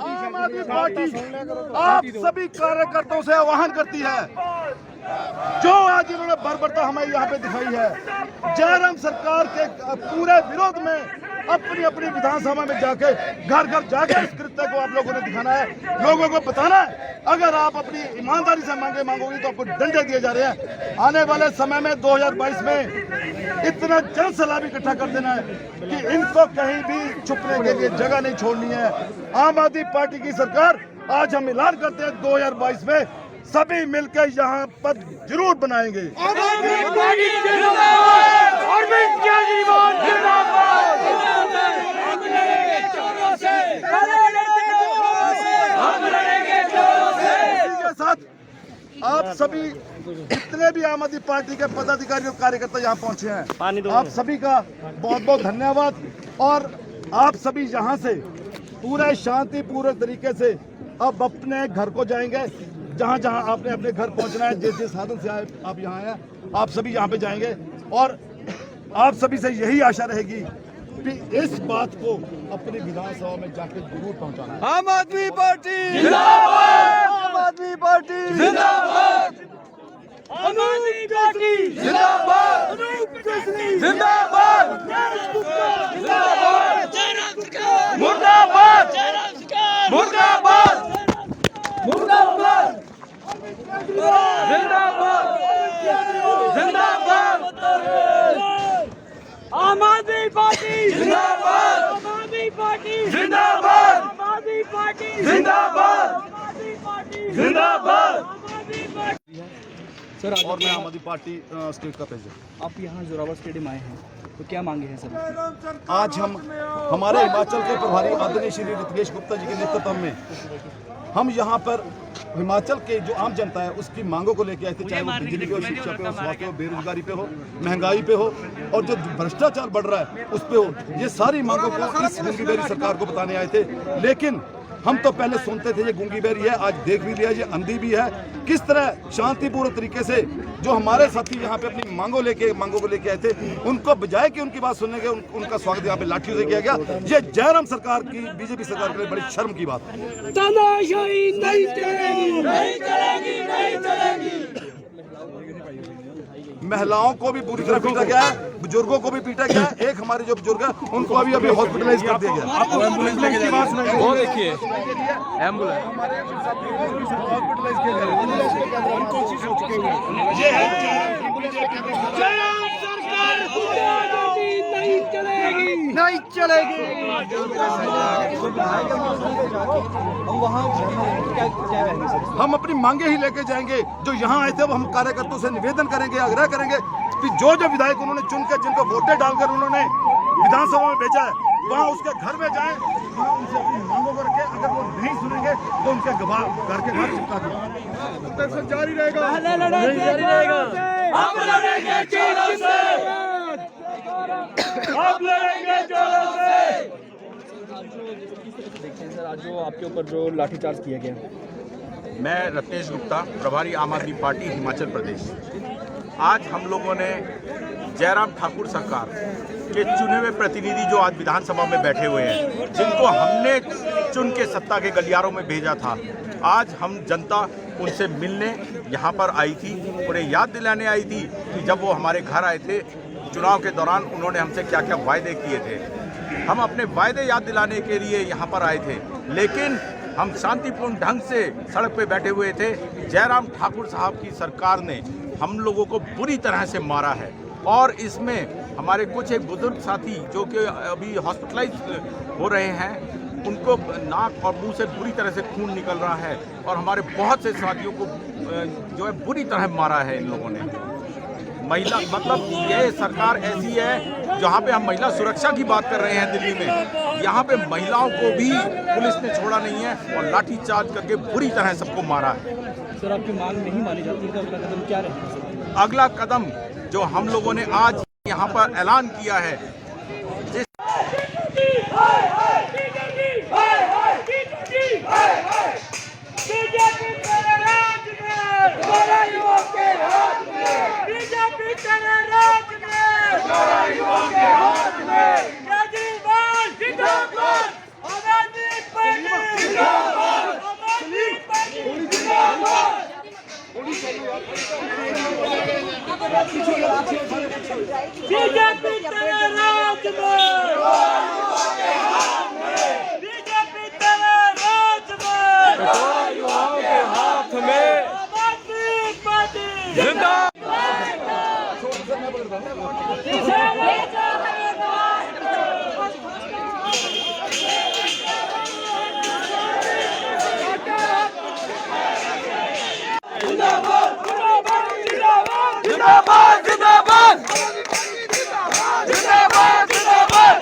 आम आदमी पार्टी आप सभी कार्यकर्ताओं से आह्वान करती है, जो आज इन्होंने बर्बरता हमें यहाँ पे दिखाई है, जयराम सरकार के पूरे विरोध में अपनी अपनी विधानसभा में जाके घर घर जाके इस कृत्य को आप लोगों ने दिखाना है, लोगों को बताना है। अगर आप अपनी ईमानदारी से मांगोगे तो आपको डंडे दिए जा रहे हैं। आने वाले समय में 2022 में इतना जन सैलाब इकट्ठा कर देना है कि इनको कहीं भी छुपने के लिए जगह नहीं छोड़नी है। आम आदमी पार्टी की सरकार आज हम ऐलान करते हैं 2022 में सभी मिलकर यहाँ पर जरूर बनाएंगे। साथ आप सभी जितने भी आम आदमी पार्टी के पदाधिकारी और कार्यकर्ता यहाँ पहुँचे हैं, आप सभी का बहुत बहुत धन्यवाद। और आप सभी यहाँ से पूरे शांतिपूर्वक तरीके से अब अपने घर को जाएंगे। जहाँ जहाँ आपने अपने घर पहुँचना है, जिस जिस साधन से आप यहाँ आए, आप सभी यहाँ पे जाएंगे। और आप सभी से यही आशा रहेगी कि इस बात को अपनी विधानसभा में जाकर जरूर पहुँचाना है। आम आदमी पार्टी जिंदाबाद, आम आदमी पार्टी जिंदाबाद, आम आदमी पार्टी जिंदाबाद, जिंदाबाद, मुर्दाबाद, मुर्दाबाद, मुर्दाबाद, जिंदाबाद, जिंदाबाद, आम आदमी पार्टी जिंदाबाद, आम आदमी पार्टी जिंदाबाद, आम आदमी पार्टी जिंदाबाद, आम आदमी पार्टी जिंदाबाद। सर और मैं आम आदमी पार्टी स्टेट का प्रेसिडेंट। आप यहाँ जोरावर स्टेडियम आए हैं तो क्या मांगे हैं सर? आज हम हमारे हिमाचल के प्रभारी आदरणीय श्री ऋतकेश गुप्ता जी के नेतृत्व में हम यहाँ पर हिमाचल के जो आम जनता है उसकी मांगों को लेकर आए थे, चाहे वो बिजली पे हो, शिक्षा पे हो, स्वास्थ्य हो, बेरोजगारी पे हो, महंगाई पे हो और जो भ्रष्टाचार बढ़ रहा है उस पे हो। ये सारी मांगों को इस हिंदी सरकार को बताने आए थे। लेकिन हम तो पहले सुनते थे ये गूंगी बहरी है, आज देख भी लिया ये अंधी भी है। किस तरह शांतिपूर्ण तरीके से जो हमारे साथी यहाँ पे अपनी मांगों को लेके आए थे, उनको बजाय कि उनकी बात सुनने के उनका स्वागत यहाँ पे लाठियों से किया गया। ये जयराम सरकार की, बीजेपी सरकार के लिए बड़ी शर्म की बात है। तानाशाही नहीं चलेगी, नहीं चलेगी, नहीं चलेगी। महिलाओं को भी पूरी तरह पीटा गया है, बुजुर्गों को भी पीटा गया है। एक हमारे जो बुजुर्ग है उनको अभी हॉस्पिटलाइज कर दिया गया। आपको एम्बुलेंस लेके जाएंगे, वो देखिए एम्बुलेंस हॉस्पिटलाइज किया गया। कौन सी सोच के ये है जयराम सरकार नहीं चलेगी, नहीं चलेगी। हम अपनी मांगे ही लेके जाएंगे। जो यहाँ आए थे वो हम कार्यकर्ताओं से निवेदन करेंगे, आग्रह करेंगे कि जो विधायक उन्होंने चुनकर, जिनको वोटें डालकर उन्होंने विधानसभा में भेजा है, वहाँ उसके घर में जाएं, वहाँ उनसे अपनी मांगों को रखें। अगर वो नहीं सुनेंगे तो उनके घर के बाहर चिपका दें। जारी रहेगा, जारी रहेगा। हम लड़ेंगे जोरों से, हम लड़ेंगे जोरों से। देखते हैं सर, आज जो आपके ऊपर जो लाठीचार्ज किया गया। मैं रत्नेश गुप्ता, प्रभारी आम आदमी पार्टी हिमाचल प्रदेश। आज हम लोगों ने जयराम ठाकुर सरकार के चुने हुए प्रतिनिधि जो आज विधानसभा में बैठे हुए हैं, जिनको हमने चुन के सत्ता के गलियारों में भेजा था, आज हम जनता उनसे मिलने यहाँ पर आई थी। उन्हें याद दिलाने आई थी कि जब वो हमारे घर आए थे चुनाव के दौरान, उन्होंने हमसे क्या क्या वायदे किए थे। हम अपने वायदे याद दिलाने के लिए यहाँ पर आए थे, लेकिन हम शांतिपूर्ण ढंग से सड़क पे बैठे हुए थे। जयराम ठाकुर साहब की सरकार ने हम लोगों को बुरी तरह से मारा है, और इसमें हमारे कुछ एक बुजुर्ग साथी जो कि अभी हॉस्पिटलाइज हो रहे हैं, उनको नाक और मुंह से बुरी तरह से खून निकल रहा है, और हमारे बहुत से साथियों को जो है बुरी तरह मारा है इन लोगों ने। महिला, मतलब ये सरकार ऐसी है जहाँ पे हम महिला सुरक्षा की बात कर रहे हैं दिल्ली में, यहाँ पे महिलाओं को भी पुलिस ने छोड़ा नहीं है और लाठीचार्ज करके बुरी तरह सबको मारा है। सर, आपकी मांग नहीं मानी जाती है तो अगला कदम क्या रहेगा? अगला कदम जो हम लोगों ने आज यहाँ पर ऐलान किया है, जिस बीजेपी तेरे राज में, बड़ा युवा के हाथ में। बीजेपी तेरे राज में, बड़ा युवा के हाथ में। केजरीवाल जिंदाबाद, आम आदमी पार्टी जिंदाबाद, आम आदमी पार्टी जिंदाबाद। बीजेपी तेरे राज में, बीजेपी तेरे राज में, युवाओं के हाथ में, आम आदमी पार्टी जिंदाबाद। जिंदाबाद, जिंदाबाद, जिंदाबाद, जिंदाबाद।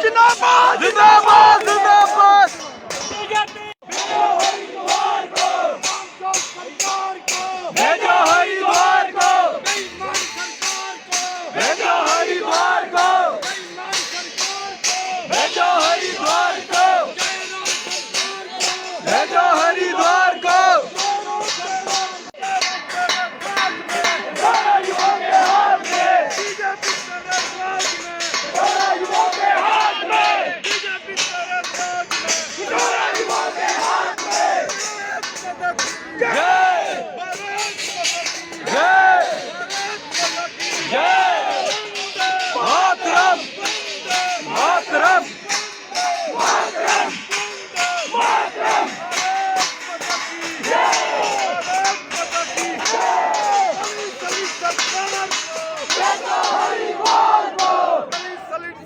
जिंदाबाद, जिंदाबाद, जिंदाबाद। भेजो हरिद्वार को, भेजो हरिद्वार को, भेजो हरिद्वार को, भेजो हरिद्वार को।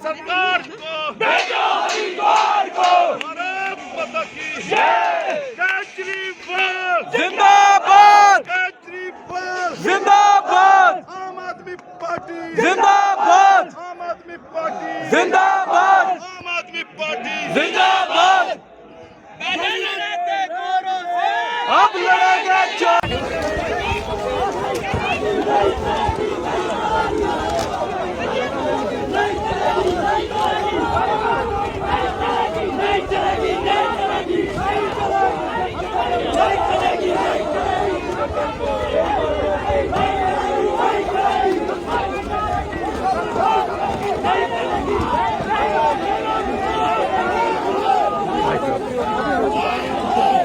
सरकार को भेजो हरिद्वार को, केजरीवाल जिंदाबाद, केजरीवाल जिंदाबाद, आम आदमी पार्टी जिंदाबाद, आम आदमी पार्टी जिंदाबाद, आम आदमी पार्टी जिंदाबाद।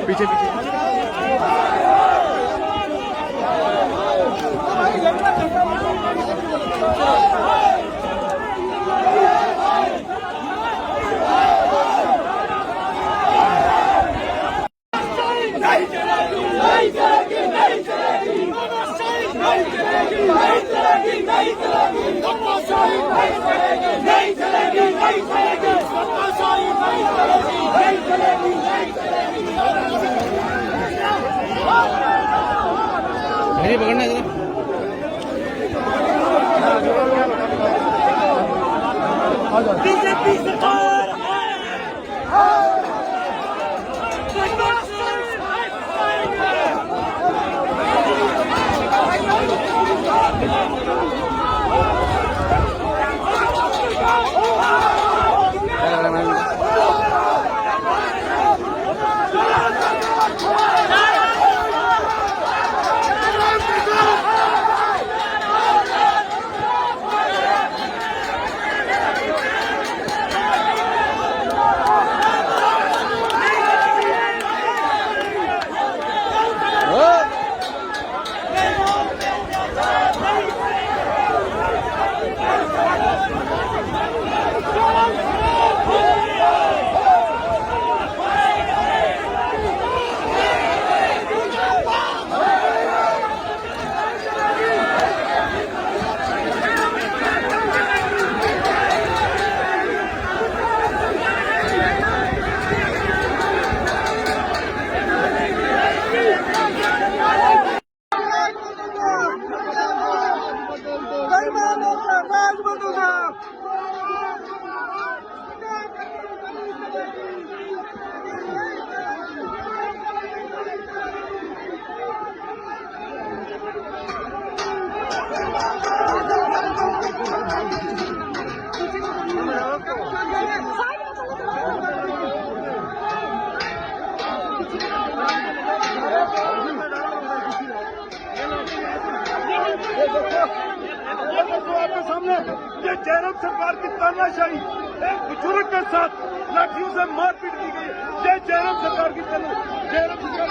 पीछे पीछे मेरी पकड़ना है जरा। बीजेपी सरकार आपके सामने ये जयराम सरकार की तानाशाही, एक बुजुर्ग के साथ लाठियों से मारपीट की गई। ये जयराम सरकार की जयराम सरकार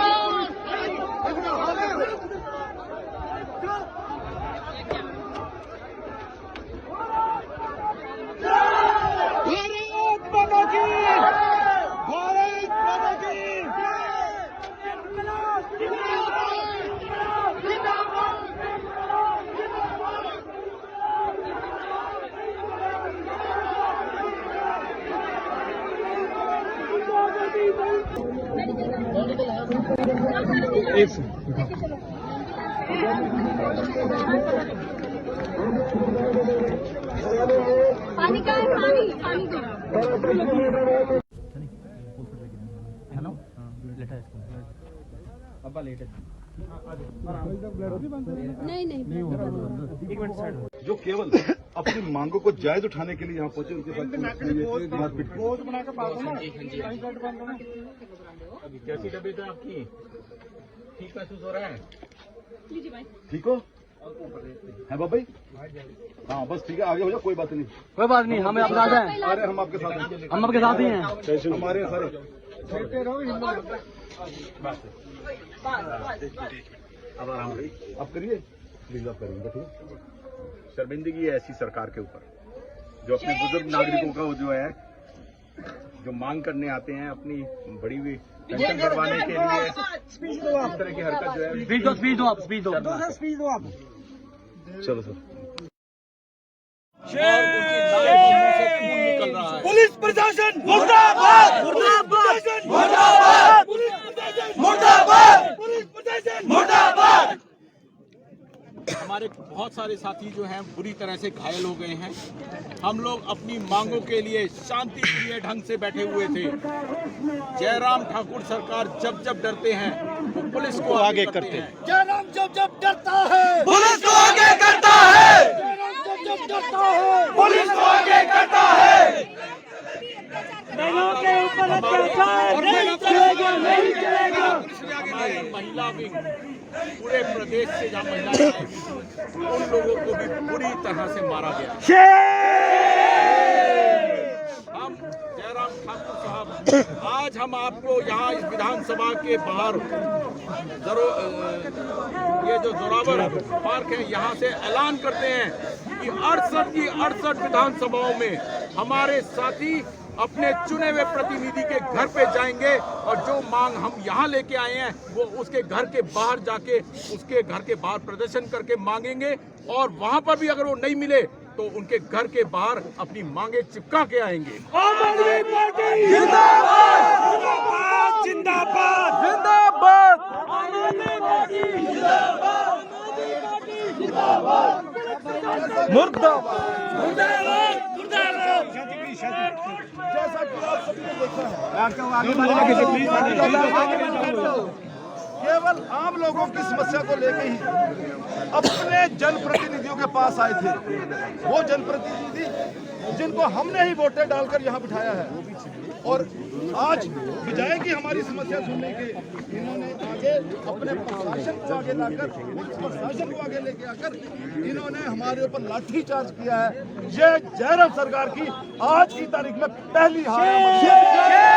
पानी का है, पानी दो। हेलो लेट है इसको अब्बा लेट है नहीं एक मिनट साइड जो केवल अपनी मांगों को जायज उठाने के लिए यहाँ पहुंचे, उनके साथ मारपीट अभी कैसी तबीयत है आपकी? ठीक महसूस हो रहा है? ठीक हो है बाबा भाई? हाँ बस ठीक है, आगे हो जाओ, कोई बात नहीं। कोई बात नहीं, हमें अपना है। अरे हम आपके साथ हैं, हम आपके साथ ही हैं। हमारे सारे अब आराम करिए। आप करिए, प्लीज आप करिए, ठीक है। शर्मिंदगी है ऐसी सरकार के ऊपर जो अपने बुजुर्ग नागरिकों का जो है, जो मांग करने आते हैं अपनी बड़ी हुई पेंशन बढ़वाने के लिए, इस तरह की हरकत जो है। स्पीड दो आप। चलो सर। और उनकी नाक के मुंह से खून निकल रहा है। पुलिस प्रशासन मुर्दाबाद, मुर्दाबाद, मुर्दाबाद, पुलिस प्रशासन मुर्दाबाद, पुलिस प्रशासन मुर्दाबाद। हमारे बहुत सारे साथी जो हैं बुरी तरह से घायल हो गए हैं। हम लोग अपनी मांगों के लिए शांति प्रिय ढंग से बैठे हुए थे। जयराम ठाकुर सरकार जब जब डरते हैं वो पुलिस को आगे करते हैं। जयराम जब डरता है पुलिस को आगे करता है, जयराम जब डरता है पुलिस को आगे करता है। महिलाओं के ऊपर अत्याचार नहीं चलेगा, नहीं चलेगा। हमारे महिला विंग पूरे प्रदेश से जहाँ महिलाएं आई, उन लोगों को भी बुरी तरह से मारा गया। आज हम आपको यहाँ इस विधानसभा के बाहर ये जो जोरावर पार्क है यहाँ से ऐलान करते हैं कि 68 की 68 विधानसभाओं में हमारे साथी अपने चुने हुए प्रतिनिधि के घर पे जाएंगे और जो मांग हम यहाँ लेके आए हैं वो उसके घर के बाहर जाके उसके घर के बाहर प्रदर्शन करके मांगेंगे और वहां पर भी अगर वो नहीं मिले तो उनके घर के बाहर अपनी मांगे चिपका के आएंगे। आम आदमी पार्टी जिंदाबाद जिंदाबाद जिंदाबाद आम आदमी पार्टी जिंदाबाद मुर्दाबाद। जैसा कि आप सभी ने देखा है केवल आम लोगों की समस्या को लेकर ही अपने जनप्रतिनिधियों के पास आए थे। वो जनप्रतिनिधि जिनको हमने ही वोटें डालकर यहाँ बिठाया है और आज बजाय की हमारी समस्या सुनने के इन्होंने आगे अपने प्रशासन को आगे लाकर प्रशासन को आगे लेके आकर इन्होंने हमारे ऊपर लाठीचार्ज किया है। ये जयराम सरकार की आज की तारीख में पहली हार है।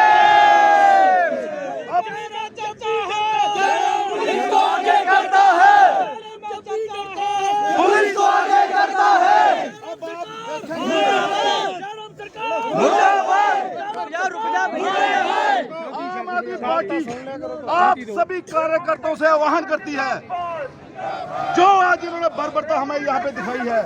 आम आदमी पार्टी आप सभी कार्यकर्ताओं से आह्वान करती है जो आज इन्होंने बर्बरता हमें यहाँ पे दिखाई है।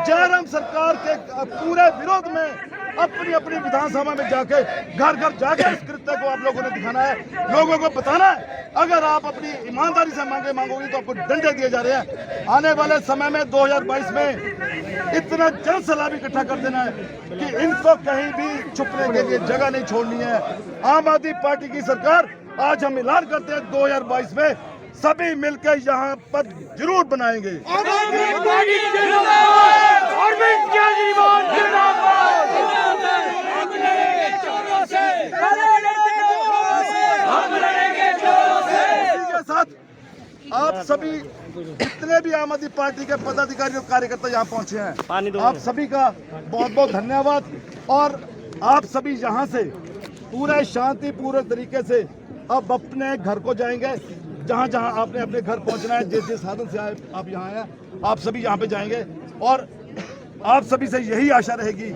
जयराम सरकार के पूरे विरोध में अपनी अपनी विधानसभा में जाके घर घर जाकर इस कृत्य को आप लोगों ने दिखाना है, लोगों को बताना है। अगर आप अपनी ईमानदारी से मांगोगे तो आपको डंडे दिए जा रहे हैं। आने वाले समय में 2022 में इतना जन सैलाब इकट्ठा कर देना है कि इनको कहीं भी छुपने के लिए जगह नहीं छोड़नी है। आम आदमी पार्टी की सरकार आज हम ऐलान करते हैं 2022 में सभी मिलकर यहाँ पर जरूर बनाएंगे। इसी के साथ आप सभी जितने भी आम आदमी पार्टी के पदाधिकारी और कार्यकर्ता यहाँ पहुँचे हैं, आप सभी का बहुत बहुत धन्यवाद। और आप सभी यहाँ से पूरे शांतिपूर्ण तरीके से अब अपने घर को जाएंगे। जहाँ जहाँ आपने अपने घर पहुँचना है, जिस जिस साधन से आप यहाँ आए, आप सभी यहाँ पे जाएंगे और आप सभी से यही आशा रहेगी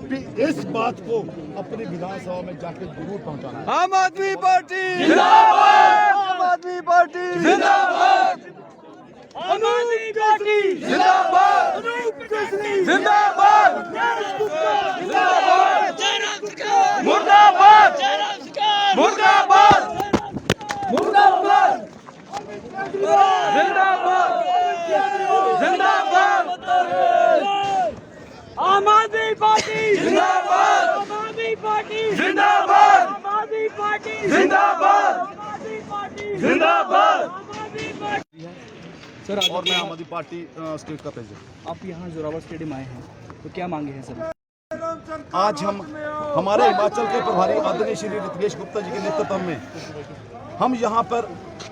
कि इस बात को अपनी विधानसभा में जाके जरूर पहुँचाना है। आम आदमी पार्टी जिंदाबाद आम आदमी पार्टी जिंदाबाद आम आदमी पार्टी जिंदाबाद जिंदाबाद मुर्दाबाद मुर्दाबाद मुर्दाबाद जिंदाबाद जिंदाबाद आम आदमी पार्टी जिंदाबाद आम आदमी पार्टी जिंदाबाद आम आदमी पार्टी जिंदाबाद आम आदमी पार्टी जिंदाबाद आम आदमी पार्टी। सर और मैं आम आदमी पार्टी स्टेट का प्रेसिडेंट। आप यहाँ जोरावर स्टेडियम आए हैं तो क्या मांगे हैं सर? आज हम हमारे हिमाचल के प्रभारी आदरणीय श्री ऋतवेश गुप्ता जी के नेतृत्व में हम यहाँ पर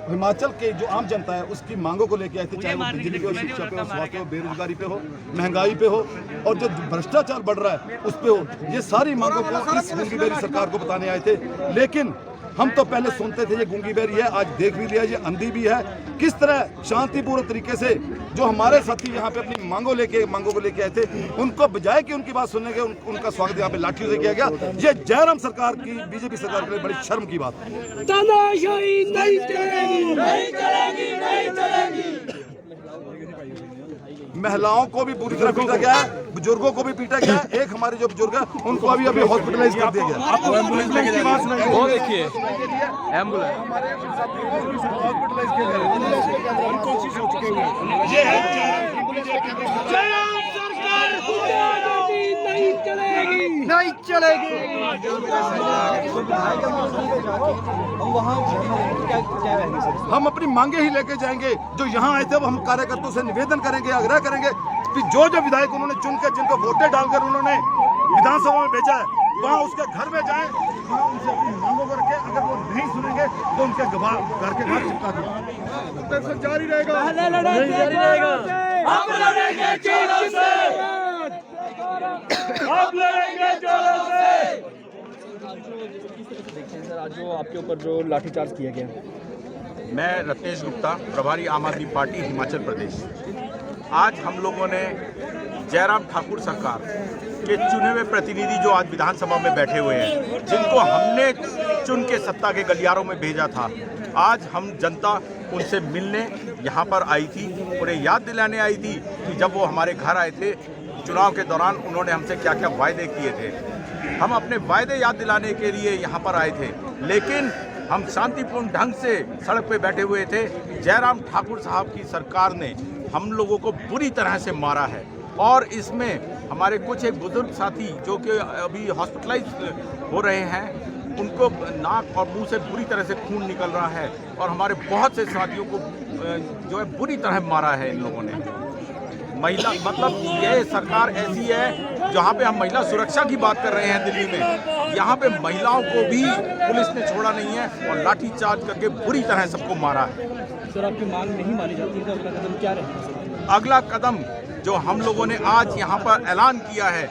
हिमाचल के जो आम जनता है उसकी मांगों को लेकर आए थे, चाहे वो बिजली पे हो, शिक्षा पे हो, स्वास्थ्य हो, बेरोजगारी पे हो, महंगाई पे हो और जो भ्रष्टाचार बढ़ रहा है उस पे हो। ये सारी मांगों को इस गूंगी बेरी सरकार को बताने आए थे। लेकिन हम तो पहले सुनते थे ये गूंगी बेरी है, आज देख भी लिया ये अंधी भी है। किस तरह शांतिपूर्ण तरीके से जो हमारे साथी यहाँ पे अपनी मांगों को लेके आए थे, उनको बजाय कि उनकी बात सुनने के उनका स्वागत यहाँ पे लाठियों से किया गया। ये जयराम सरकार की, बीजेपी सरकार के लिए बड़ी शर्म की बात है। तानाशाही नहीं चलेगी नहीं चलेगी नहीं चलेगी। महिलाओं को भी पूरी तरह पीटा गया है, बुजुर्गों को भी पीटा गया है। एक हमारे जो बुजुर्ग है उनको अभी हॉस्पिटलाइज कर दिया गया। आपको एम्बुलेंस लेके जाएंगे, वो देखिए एम्बुलेंस हमारे हॉस्पिटलाइज किया गया। कोशिश हो चुकी है ये जयराम सरकार नहीं चलेगी नहीं चलेगी। हम वहाँ क्या रहेंगे सर? हम अपनी मांगे ही लेके जाएंगे। जो यहाँ आए थे वो हम कार्यकर्ताओं से निवेदन करेंगे, आग्रह करेंगे कि जो विधायक उन्होंने चुनकर, जिनको वोटें डालकर उन्होंने विधानसभा में भेजा है, वहाँ उसके घर में जाएं, वहाँ उनसे अपनी मांगों को रखें। अगर वो नहीं सुनेंगे तो उनके घर के बाहर चिपका दें। जारी रहेगा, जारी रहेगा। हम लड़ेंगे जोरों से, हम लड़ेंगे जोरों से। किस तरह से देखते हैं सर आज जो आपके ऊपर जो लाठीचार्ज किया गया? मैं रत्नेश गुप्ता, प्रभारी आम आदमी पार्टी हिमाचल प्रदेश। आज हम लोगों ने जयराम ठाकुर सरकार के चुने हुए प्रतिनिधि जो आज विधानसभा में बैठे हुए हैं, जिनको हमने चुन के सत्ता के गलियारों में भेजा था, आज हम जनता उनसे मिलने यहाँ पर आई थी। उन्हें याद दिलाने आई थी कि जब वो हमारे घर आए थे चुनाव के दौरान उन्होंने हमसे क्या क्या वायदे किए थे। हम अपने वायदे याद दिलाने के लिए यहाँ पर आए थे, लेकिन हम शांतिपूर्ण ढंग से सड़क पे बैठे हुए थे। जयराम ठाकुर साहब की सरकार ने हम लोगों को बुरी तरह से मारा है और इसमें हमारे कुछ एक बुजुर्ग साथी जो कि अभी हॉस्पिटलाइज हो रहे हैं, उनको नाक और मुंह से बुरी तरह से खून निकल रहा है और हमारे बहुत से साथियों को जो है बुरी तरह मारा है इन लोगों ने। महिला मतलब ये सरकार ऐसी है जहाँ पे हम महिला सुरक्षा की बात कर रहे हैं दिल्ली में, यहाँ पे महिलाओं को भी पुलिस ने छोड़ा नहीं है और लाठी चार्ज करके बुरी तरह सबको मारा है। सर आपकी मांग नहीं मानी जाती तो अगला कदम क्या रहेगा? अगला कदम जो हम लोगों ने आज यहाँ पर ऐलान किया है,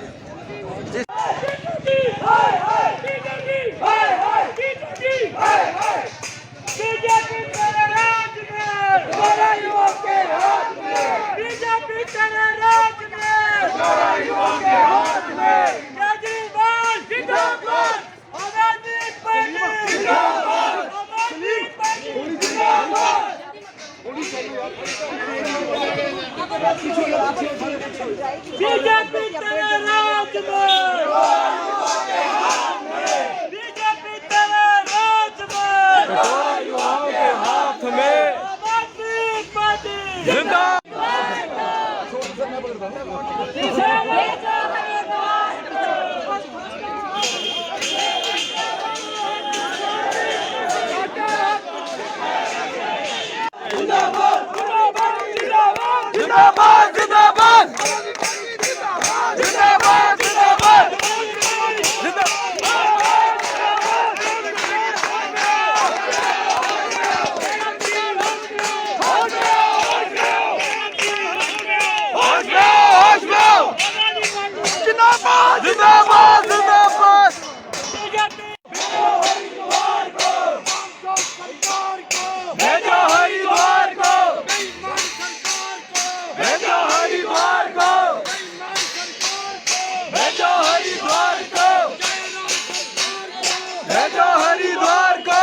बीजेपी तेरे राज में, हमारा युवा के हाथ में, बीजेपी तेरे राज में, हमारा युवा के हाथ में, केजरीवाल जिंदाबाद, आम आदमी पार्टी जिंदाबाद, आम आदमी पार्टी जिंदाबाद। बीजेपी तेरे राज में, बीजेपी तेरे राज में, आम आदमी पार्टी जिंदाबाद। जिंदाबाद जिंदाबाद जिंदाबाद जिंदाबाद जिंदाबाद जिंदाबाद जिंदाबाद। भेजो हरिद्वार को, भेजो हरिद्वार को, भेजो हरिद्वार को, भेजो हरिद्वार को।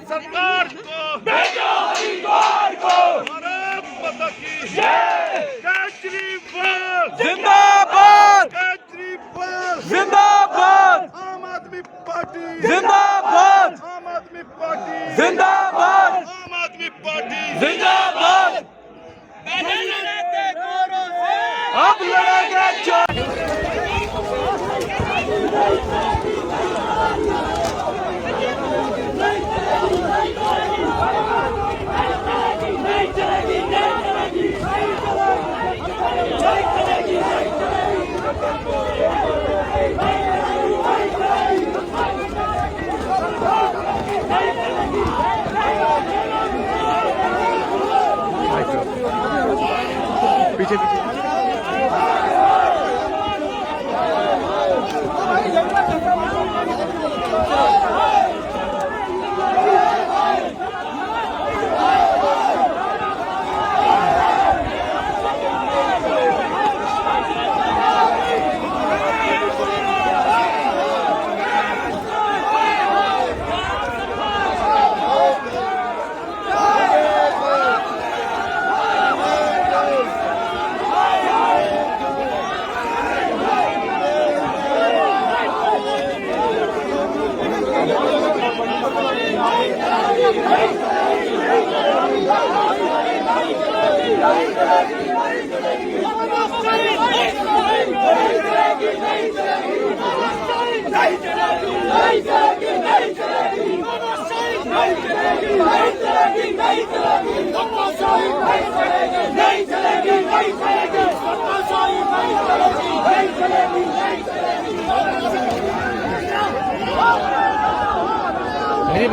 सरकार को भेजो हरिद्वार को, भारत माता की जय। केजरीवाल जिंदाबाद, केजरीवाल जिंदाबाद, आम आदमी पार्टी जिंदाबाद, आम आदमी पार्टी जिंदाबाद, आम आदमी पार्टी जिंदाबाद। अब लड़ेंगे पीछे पीछे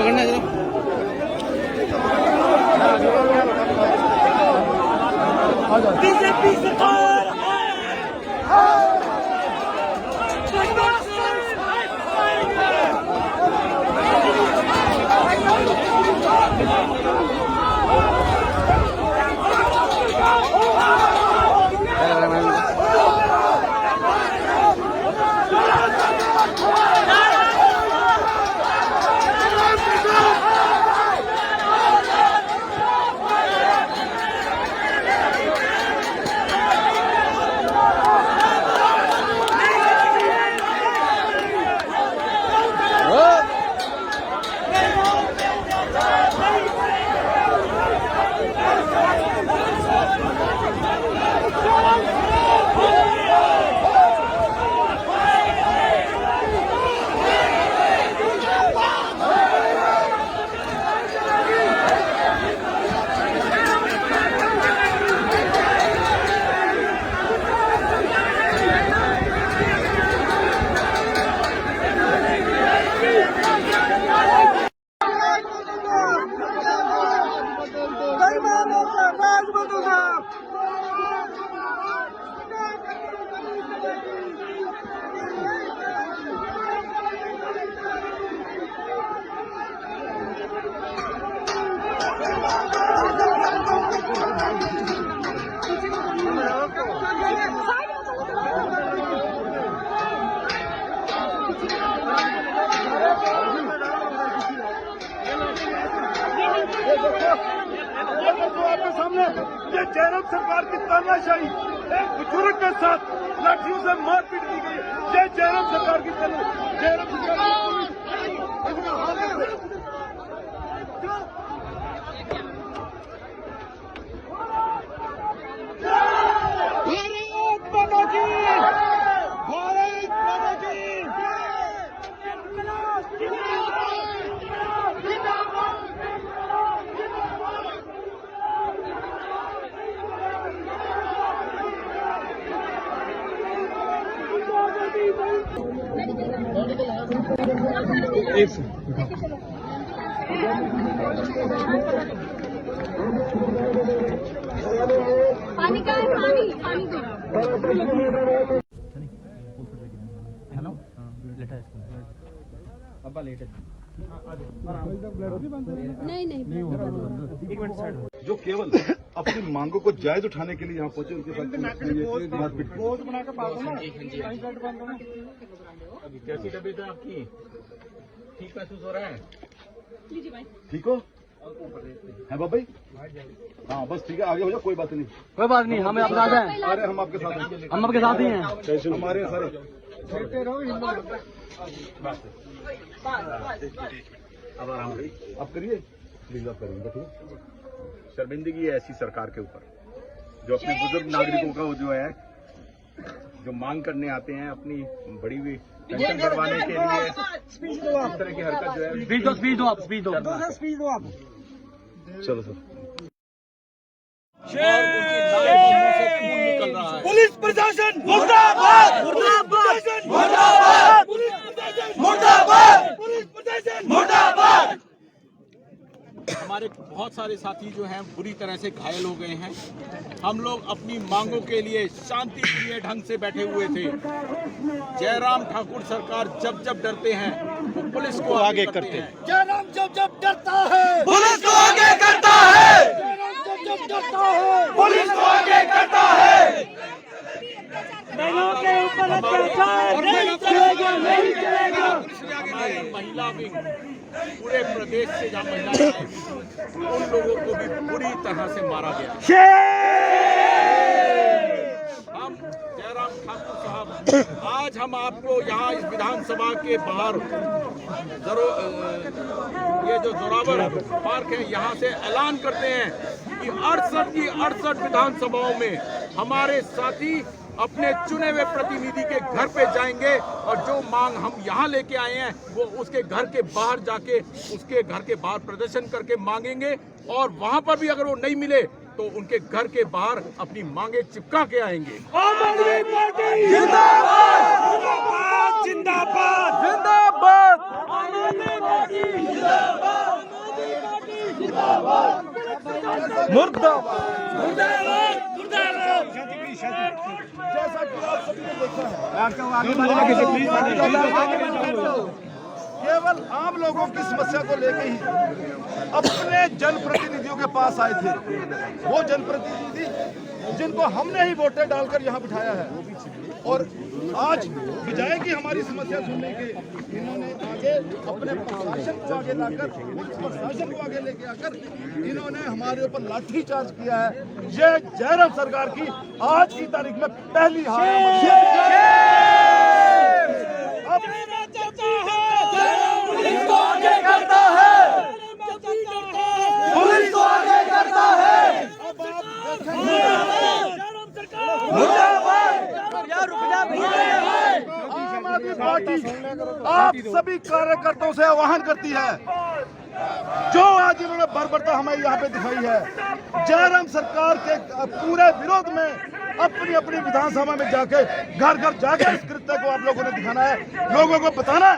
पकड़ना जरा। बीजेपी सरकार आपके सामने ये जयराम सरकार की तानाशाही, एक बुजुर्ग के साथ लाठियों से मारपीट की गई। ये जयराम सरकार की जयराम सरकार पानी का है, पानी दो। हेलो लेटा है अब्बा लेट है। नहीं जो केवल अपनी मांगों को जायज उठाने के लिए यहाँ पहुंचे, उनके साथ मारपीट की। कैसी तबीयत है आपकी? ठीक महसूस हो रहा है? ठीक हो है बाबा भाई? हाँ बस ठीक है, आगे हो जाओ, कोई बात नहीं। कोई बात नहीं, हमें आपके साथ हैं। अरे हम आपके साथ हैं, हम आपके साथ ही हैं। हमारे सारे अब आराम करिए। आप करिए, प्लीज आप करेंगे, ठीक है? शर्मिंदगी है ऐसी सरकार के ऊपर जो अपने बुजुर्ग नागरिकों का वो जो है, जो मांग करने आते हैं अपनी बड़ी हुई पेंशन बढ़वाने के लिए, इस तरह की हरकत जो है। स्पीड दो आप। चलो सर। पुलिस प्रशासन मुर्दाबाद, मुर्दाबाद, पुलिस प्रशासन मुर्दाबाद, पुलिस प्रशासन मुर्दाबाद। हमारे बहुत सारे साथी जो हैं बुरी तरह से घायल हो गए हैं। हम लोग अपनी मांगों के लिए शांतिप्रिय ढंग से बैठे हुए थे। जयराम ठाकुर सरकार जब डरते हैं वो पुलिस को आगे करते हैं। जयराम जब डरता है पुलिस को आगे करता है। जयराम जब डरता है पुलिस को आगे करता है। बहनों के ऊपर अत्याचार नहीं चलेगा, नहीं चलेगा। हमारी महिला विंग पूरे प्रदेश से जहाँ महिलाएं आई, उन लोगों को भी बुरी तरह से मारा गया। हम जयराम ठाकुर साहब, आज हम आपको यहाँ इस विधानसभा के बाहर ये जो जोरावर पार्क है, यहाँ से ऐलान करते हैं कि 68 की 68 विधानसभाओं में हमारे साथी अपने चुने हुए प्रतिनिधि के घर पे जाएंगे और जो मांग हम यहाँ लेके आए हैं वो उसके घर के बाहर जाके उसके घर के बाहर प्रदर्शन करके मांगेंगे, और वहाँ पर भी अगर वो नहीं मिले तो उनके घर के बाहर अपनी मांगे चिपका के आएंगे। आम आदमी पार्टी जिंदाबाद। जिंदाबाद जिंदाबाद मुर्दाबाद। जैसा कि आप सभी ने देखा है, केवल आम लोगों की समस्या को लेकर ही अपने जनप्रतिनिधियों के पास आए थे। वो जनप्रतिनिधि जिनको हमने ही वोटें डालकर यहाँ बिठाया है, और आज बजाय की हमारी समस्या सुनने के इन्होंने आगे अपने प्रशासन को आगे लाकर, प्रशासन को आगे लेके आकर इन्होंने हमारे ऊपर लाठी चार्ज किया है। ये जयराम सरकार की आज की तारीख में पहली हार है। पुलिस को आगे करता है, पुलिस को आगे करता है। अब आप देखेंगे आम आदमी पार्टी आप सभी कार्यकर्ताओं से आह्वान करती है, जो आज इन्होंने बर्बरता हमें यहाँ पे दिखाई है, जयराम सरकार के पूरे विरोध में अपनी अपनी विधानसभा में जाके घर घर जाके इस कृत्य को आप लोगों ने दिखाना है, लोगों को बताना है।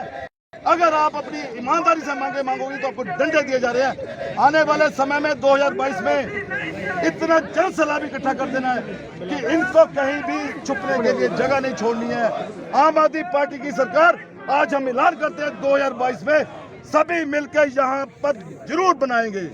अगर आप अपनी ईमानदारी से मांगे मांगोगे तो आपको डंडे दिए जा रहे हैं। आने वाले समय में 2022 में इतना जन सलामी इकट्ठा कर देना है कि इनको कहीं भी छुपने के लिए जगह नहीं छोड़नी है। आम आदमी पार्टी की सरकार आज हम ऐलान करते हैं 2022 में सभी मिलकर यहाँ पर जरूर बनाएंगे।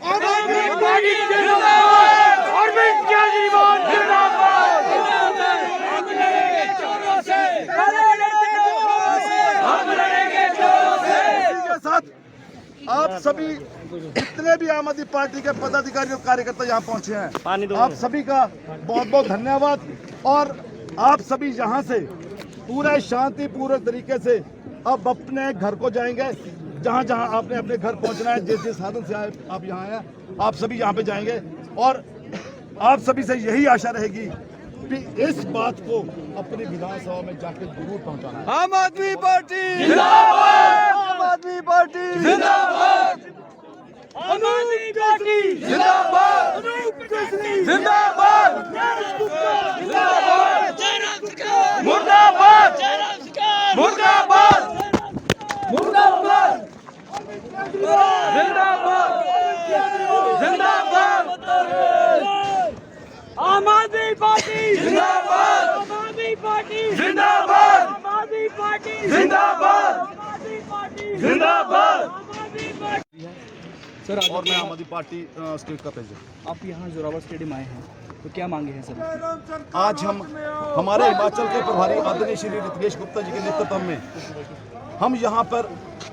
आप सभी जितने भी आम आदमी पार्टी के पदाधिकारी और कार्यकर्ता यहाँ पहुँचे हैं, आप सभी का बहुत बहुत धन्यवाद। और आप सभी यहाँ से पूरे शांतिपूर्ण तरीके से अब अपने घर को जाएंगे। जहाँ जहाँ आपने अपने घर पहुँचना है, जिस जिस साधन से आप यहाँ आए, आप सभी यहाँ पे जाएंगे। और आप सभी से यही आशा रहेगी कि इस बात को अपनी विधानसभा में जाके जरूर पहुँचाना है। आम आदमी पार्टी जिंदाबाद, आम आदमी पार्टी जिंदाबाद, आम आदमी पार्टी जिंदाबाद, जिंदाबाद, मुर्दाबाद, मुर्दाबाद, मुर्दाबाद, जिंदाबाद, जिंदाबाद, आम आदमी पार्टी जिंदाबाद, आम आदमी पार्टी जिंदाबाद, आम आदमी पार्टी जिंदाबाद, आम आदमी पार्टी जिंदाबाद, आम आदमी पार्टी। सर और मैं आम आदमी पार्टी स्टेट का प्रेसिडेंट। आप यहाँ जोरावर स्टेडियम आए हैं तो क्या मांगे हैं सर? आज हम हमारे हिमाचल के प्रभारी आदरणीय श्री ऋतवेश गुप्ता जी के नेतृत्व में हम यहाँ पर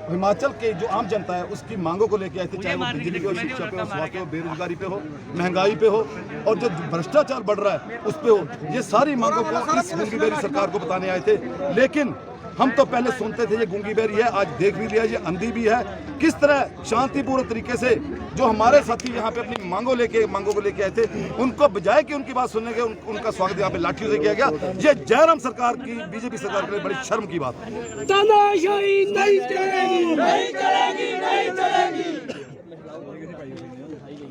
हिमाचल के जो आम जनता है उसकी मांगों को लेकर आए थे, चाहे वो बिजली पे हो, शिक्षा पे हो, स्वास्थ्य पे हो, बेरोजगारी पे हो, महंगाई पे हो और जो भ्रष्टाचार बढ़ रहा है उस पे हो। ये सारी मांगों को इस गूंगी बेरी सरकार को बताने आए थे। लेकिन हम तो पहले सुनते थे ये गूंगी बेरी है, आज देख भी लिया ये अंधी भी है। किस तरह शांतिपूर्ण तरीके से जो हमारे साथी यहाँ पे अपनी मांगों को लेके आए थे, उनको बजाय कि उनकी बात सुनने के उनका स्वागत यहाँ पे लाठियों से किया गया। ये जयराम सरकार की, बीजेपी सरकार के लिए बड़ी शर्म की बात है। तानाशाही नहीं चलेगी, नहीं चलेगी, नहीं चलेगी।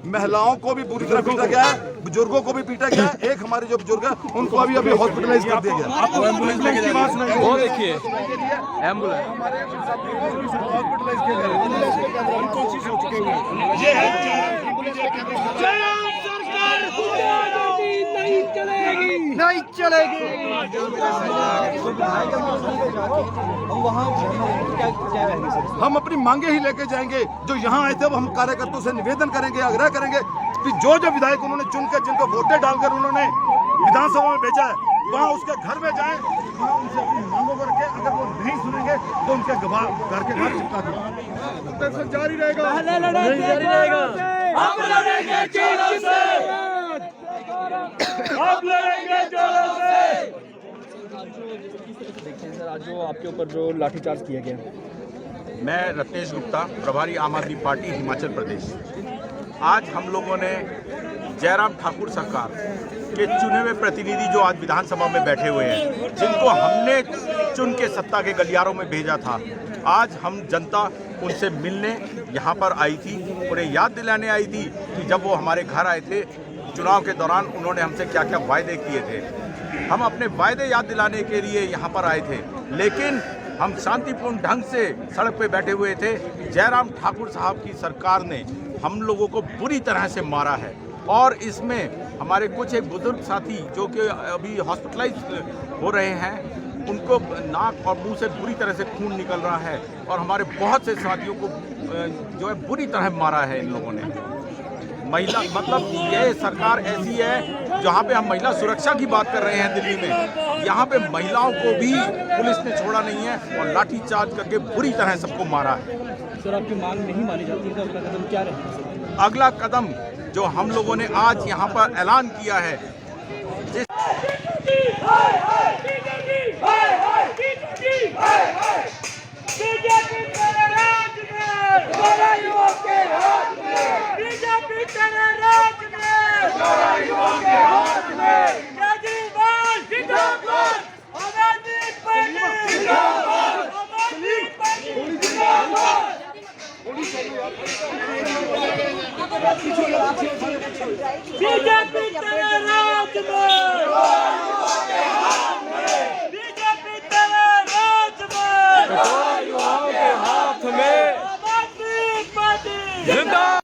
महिलाओं को भी बुरी तरह पीटा गया है, बुजुर्गों को भी पीटा गया है। एक हमारे जो बुजुर्ग है उनको अभी हॉस्पिटलाइज कर दिया गया। आपको एम्बुलेंस लेके जाएंगे, वो देखिए एम्बुलेंस हॉस्पिटलाइज किया गया। ये है जयराम सरकार नहीं चलेगी, नहीं चलेगी। हम अपनी मांगे ही लेके जाएंगे। जो यहाँ आए थे वो हम कार्यकर्ताओं से निवेदन करेंगे, आग्रह करेंगे कि जो विधायक उन्होंने चुनकर, जिनको वोटें डालकर उन्होंने विधानसभा में भेजा है, वहाँ उसके घर में जाएं, वहाँ उनसे अपनी मांगों को रखें। अगर वो नहीं सुनेंगे तो उनके घर के घर चिपका दें। जारी रहेगा, जारी रहेगा। हम लड़ेंगे जोरों से, हम लड़ेंगे जोरों से। देखिए सर, आज जो आपके ऊपर जो लाठीचार्ज किया गया। मैं रत्नेश गुप्ता, प्रभारी आम आदमी पार्टी हिमाचल प्रदेश। आज हम लोगों ने जयराम ठाकुर सरकार के चुने हुए प्रतिनिधि जो आज विधानसभा में बैठे हुए हैं, जिनको हमने चुन के सत्ता के गलियारों में भेजा था, आज हम जनता उनसे मिलने यहाँ पर आई थी, उन्हें याद दिलाने आई थी कि जब वो हमारे घर आए थे चुनाव के दौरान उन्होंने हमसे क्या क्या वायदे किए थे। हम अपने वायदे याद दिलाने के लिए यहाँ पर आए थे लेकिन हम शांतिपूर्ण ढंग से सड़क पे बैठे हुए थे। जयराम ठाकुर साहब की सरकार ने हम लोगों को बुरी तरह से मारा है और इसमें हमारे कुछ एक बुजुर्ग साथी जो कि अभी हॉस्पिटलाइज हो रहे हैं, उनको नाक और मुंह से बुरी तरह से खून निकल रहा है और हमारे बहुत से साथियों को जो है बुरी तरह मारा है इन लोगों ने। महिला मतलब ये सरकार ऐसी है जहाँ पे हम महिला सुरक्षा की बात कर रहे हैं दिल्ली में, यहाँ पे महिलाओं को भी पुलिस ने छोड़ा नहीं है और लाठीचार्ज करके बुरी तरह सबको मारा है। सर, आपकी मांग नहीं मानी जाती तो अगला कदम क्या रहेगा? अगला कदम जो हम लोगों ने आज यहाँ पर ऐलान किया है, बीजेपी तेरे राज में, गोरा युवा के हाथ में, बीजेपी तेरे राज में, गोरा युवा के हाथ में, केजरीवाल जिंदाबाद, आम आदमी पार्टी जिंदाबाद, आम आदमी पार्टी जिंदाबाद। बीजेपी तेरे राज में, बीजेपी तेरे राज में, आम आदमी पार्टी जिंदाबाद। जिंदाबाद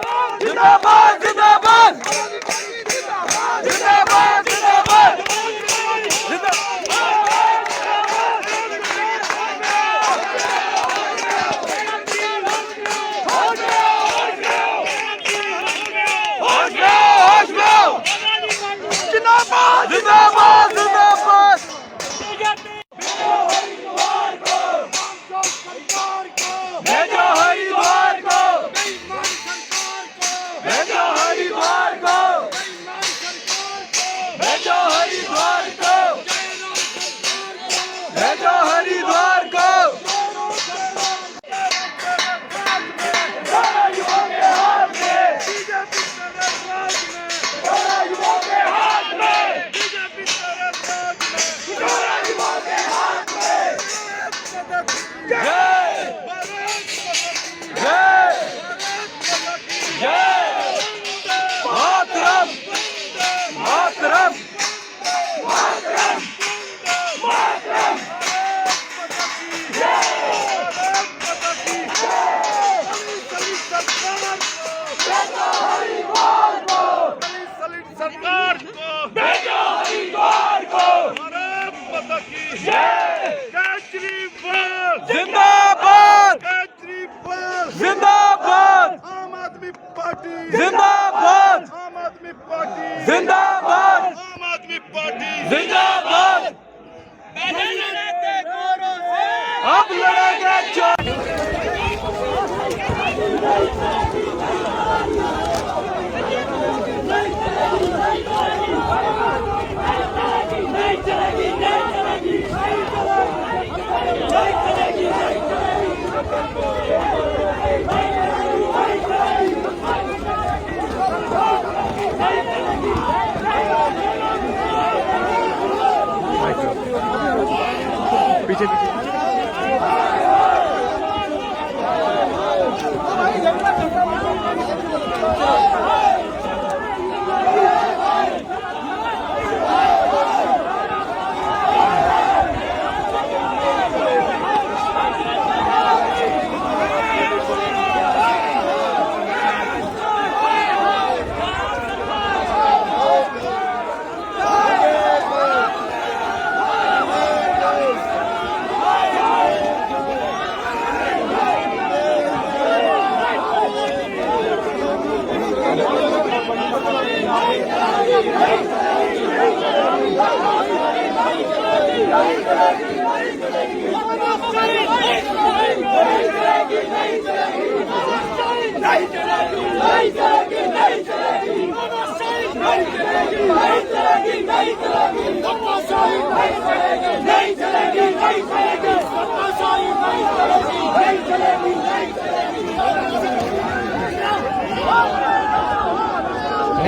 जिंदाबाद जिंदाबाद जिंदाबाद जिंदाबाद जिंदाबाद जिंदाबाद। भेजो हरिद्वार को, भेजो हरिद्वार को, भेजो हरिद्वार को, भेजो हरिद्वार को। गोरा युवा के हाथ में, बीजेपी तेरे राज में, गोरा युवा के हाथ में, बीजेपी तेरे राज में, गोरा युवा के हाथ में। जय जय जय मातरम मातरम मातरम मातरम। सरकार को भेजो हरिद्वार को, भारत माता की जय। केजरीवाल जिंदाबाद केजरीवाल जिंदाबाद आम आदमी पार्टी जिंदाबाद आम आदमी पार्टी जिंदाबाद आम आदमी पार्टी जिंदाबाद। अब लड़ेंगे पीछे पीछे।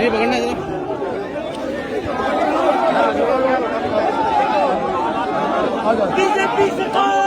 पकड़ना जरा। बीजेपी सरकार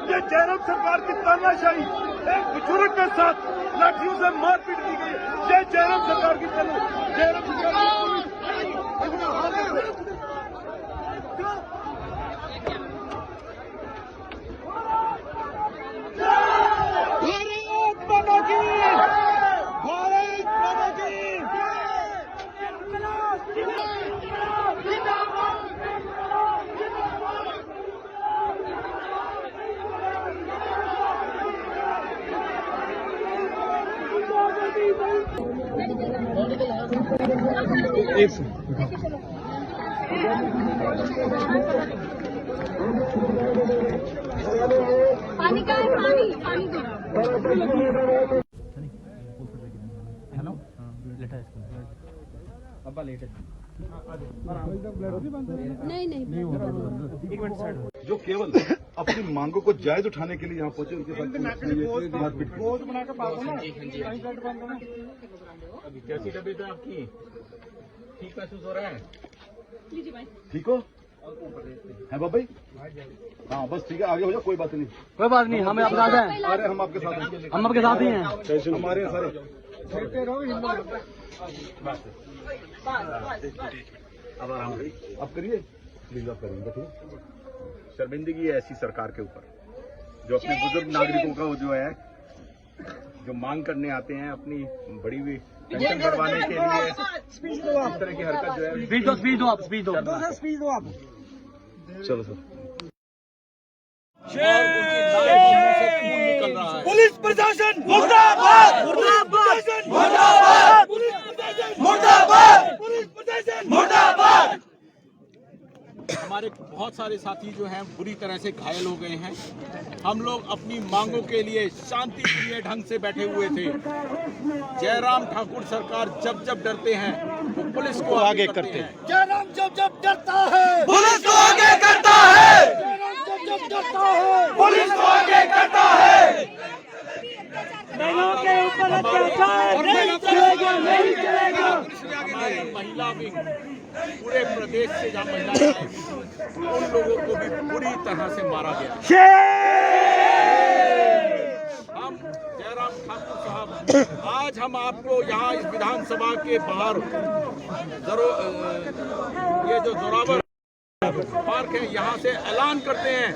ये जयराम सरकार की तानाशाही, एक बुजुर्ग के साथ लाठियों से मारपीट की गई। ये जयराम सरकार की जयराम सरकार पानी का है, पानी दो। हेलो लेटा है इसको अब्बा लेट है नहीं एक मिनट साइड हो जो केवल अपनी मांगों को जायज उठाने के लिए यहाँ पहुंचे, उनके साथ मारपीट की। अभी कैसी तबीयत है आपकी? ठीक महसूस हो रहा है? ठीक हो है बाबा भाई? हाँ बस ठीक है, आगे हो जाओ, कोई बात नहीं। कोई बात नहीं, हमें अपना है, अरे हम आपके साथ हैं, हम आपके साथ ही हैं। हमारे हैं सारे। अब आराम करिए। आप करिए, प्लीज आप करिए, ठीक है। शर्मिंदगी है ऐसी सरकार के ऊपर जो अपने बुजुर्ग नागरिकों का जो है, जो मांग करने आते हैं अपनी बड़ी हुई पेंशन बढ़वाने के लिए, इस तरह की हरकत जो है। स्पीड दो आप चलो सर। और उनकी नाक के मुंह से खून निकल रहा है। पुलिस प्रशासन मुर्दाबाद, मुर्दाबाद, मुर्दाबाद, पुलिस प्रशासन मुर्दाबाद, पुलिस प्रशासन मुर्दाबाद। हमारे बहुत सारे साथी जो हैं बुरी तरह से घायल हो गए हैं। हम लोग अपनी मांगों के लिए शांतिप्रिय ढंग से बैठे हुए थे। जयराम ठाकुर सरकार जब जब डरते हैं तो पुलिस को आगे करते हैं। जयराम जब डरता है पुलिस को आगे करता है, जयराम जब डरता है पुलिस को आगे करता है। महिलाओं के ऊपर अत्याचार नहीं चलेगा, नहीं चलेगा। हमारी महिला विंग पूरे प्रदेश से जहाँ महिलाएं आई, उन लोगों को भी बुरी तरह से मारा गया। हम जयराम ठाकुर साहब, आज हम आपको यहाँ इस विधानसभा के बाहर ये जो जोरावर पार्क है, यहाँ से ऐलान करते हैं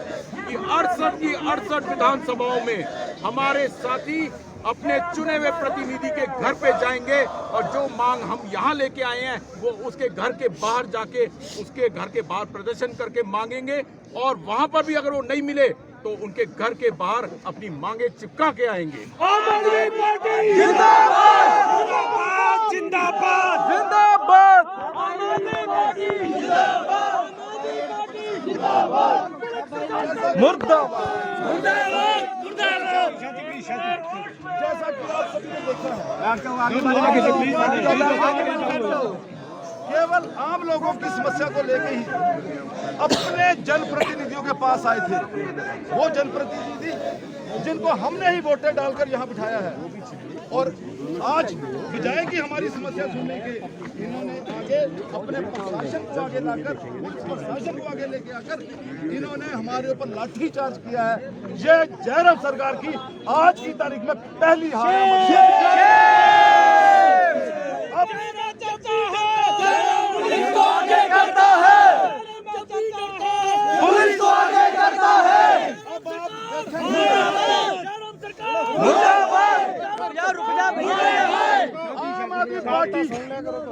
कि 68 की 68 विधानसभाओं में हमारे साथी अपने चुने हुए प्रतिनिधि के घर पे जाएंगे और जो मांग हम यहाँ लेके आए हैं वो उसके घर के बाहर जाके उसके घर के बाहर प्रदर्शन करके मांगेंगे। और वहाँ पर भी अगर वो नहीं मिले तो उनके घर के बाहर अपनी मांगे चिपका के आएंगे। आम आदमी पार्टी जिंदाबाद, जिंदाबाद, जिंदाबाद, आम आदमी पार्टी जिंदाबाद, मुर्दाबाद, मुर्दाबाद, मुर्दाबाद। जैसा कि आप सभी ने देखा है, केवल आम लोगों की समस्या को लेकर ही अपने जनप्रतिनिधियों के पास आए थे। वो जनप्रतिनिधि जिनको हमने ही वोटें डालकर यहाँ बिठाया है, और आज बजाय कि हमारी समस्या सुनने के, इन्होंने आगे अपने प्रशासन को आगे लाकर, पुलिस प्रशासन को आगे लेके आकर इन्होंने हमारे ऊपर लाठीचार्ज किया है। ये जयराम सरकार की आज की तारीख में पहली हार है। पुलिस को आगे करता है, पुलिस को आगे करता है। आम आदमी पार्टी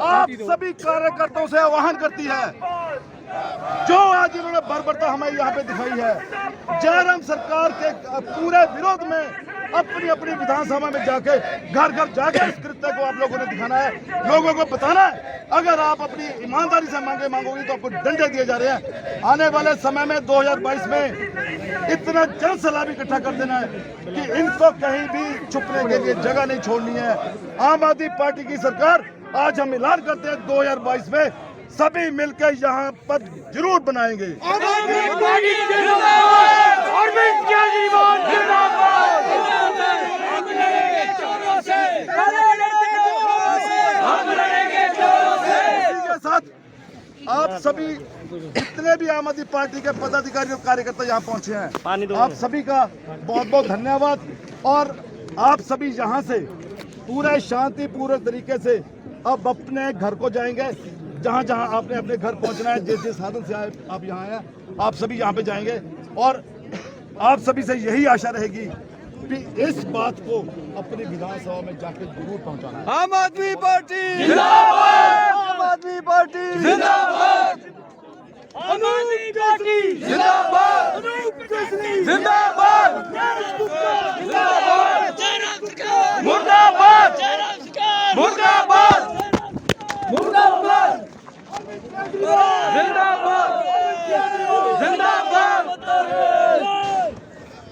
आप सभी कार्यकर्ताओं से आह्वान करती है, जो आज इन्होंने बर्बरता हमें यहाँ पे दिखाई है, जयराम सरकार के पूरे विरोध में अपनी अपनी विधानसभा में जाके घर घर जाके इस कृत्य को आप लोगों ने दिखाना है, लोगों को बताना है। अगर आप अपनी ईमानदारी से मांगोगे तो आपको डंडे दिए जा रहे हैं। आने वाले समय में 2022 में इतना जन सलामी इकट्ठा कर देना है कि इनको कहीं भी छुपने के लिए जगह नहीं छोड़नी है। आम आदमी पार्टी की सरकार, आज हम ऐलान करते हैं 2022 में सभी मिलकर यहाँ पर जरूर बनाएंगे। इसी के साथ आप सभी जितने भी आम आदमी पार्टी के पदाधिकारी और कार्यकर्ता यहाँ पहुंचे हैं, आप सभी का बहुत बहुत धन्यवाद। और आप सभी यहाँ से पूरे शांतिपूर्ण तरीके से अब अपने घर को जाएंगे। जहाँ जहाँ आपने अपने घर पहुँचना है, जिस जिस साधन से आप यहाँ आए, आप सभी यहाँ पे जाएंगे। और आप सभी से यही आशा रहेगी कि इस बात को अपनी विधानसभा में जाके जरूर पहुँचाना है। आम आदमी पार्टी जिंदाबाद, आम आदमी पार्टी जिंदाबाद, आम आदमी पार्टी जिंदाबाद, जिंदाबाद, मुर्दाबाद, मुर्दाबाद, मुर्दाबाद, जिंदाबाद, जिंदाबाद,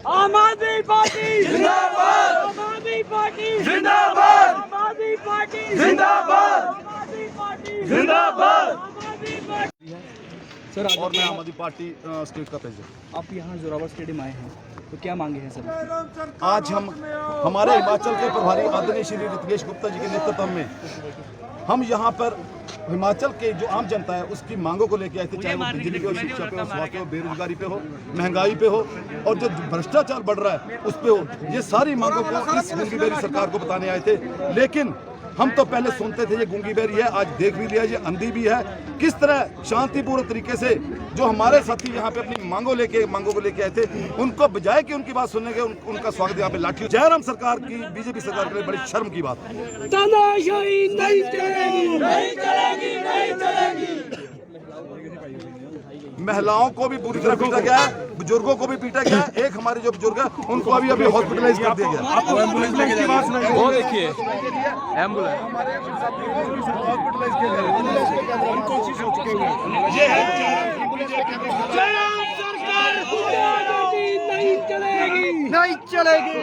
आम आदमी पार्टी जिंदाबाद, आम आदमी पार्टी जिंदाबाद, आम आदमी पार्टी जिंदाबाद, आम आदमी पार्टी जिंदाबाद, आम आदमी पार्टी। सर आज और मैं आम आदमी पार्टी स्टेट का प्रेसिडेंट। आप यहाँ जोरावर स्टेडियम आए हैं, तो क्या मांगे हैं सर? आज हम हमारे हिमाचल के प्रभारी आदरणीय श्री ऋतिकेश गुप्ता जी के नेतृत्व में हम यहाँ पर हिमाचल के जो आम जनता है उसकी मांगों को लेकर आए थे, चाहे वो बिजली पे हो, शिक्षा पे हो, स्वास्थ्य हो, बेरोजगारी पे हो, महंगाई पे हो और जो भ्रष्टाचार बढ़ रहा है उस पे हो। ये सारी मांगों को इस गूंगी बेरी सरकार को बताने आए थे। लेकिन हम तो पहले सुनते थे ये गूंगी बेरी है, आज देख भी लिया ये अंधी भी है। किस तरह शांतिपूर्ण तरीके से जो हमारे साथी यहाँ पे अपनी मांगों को लेके आए थे, उनको बजाय कि उनकी बात सुनने के उनका स्वागत यहाँ पे लाठी। जयराम सरकार की, बीजेपी सरकार के लिए बड़ी शर्म की बात है। तानाशाही नहीं चलेगी, नहीं चलेगी, नहीं चलेगी। महिलाओं को भी पूरी तरह पीटा गया है, बुजुर्गों को भी पीटा गया है। एक हमारे जो बुजुर्ग है उनको अभी हॉस्पिटलाइज कर दिया गया। आपको एम्बुलेंस लेके जाएंगे, वो देखिए एम्बुलेंस हॉस्पिटलाइज किया गया। अनकॉन्शियस हो चुके हैं। ये जयराम सरकार नहीं चलेगी, नहीं चलेगी।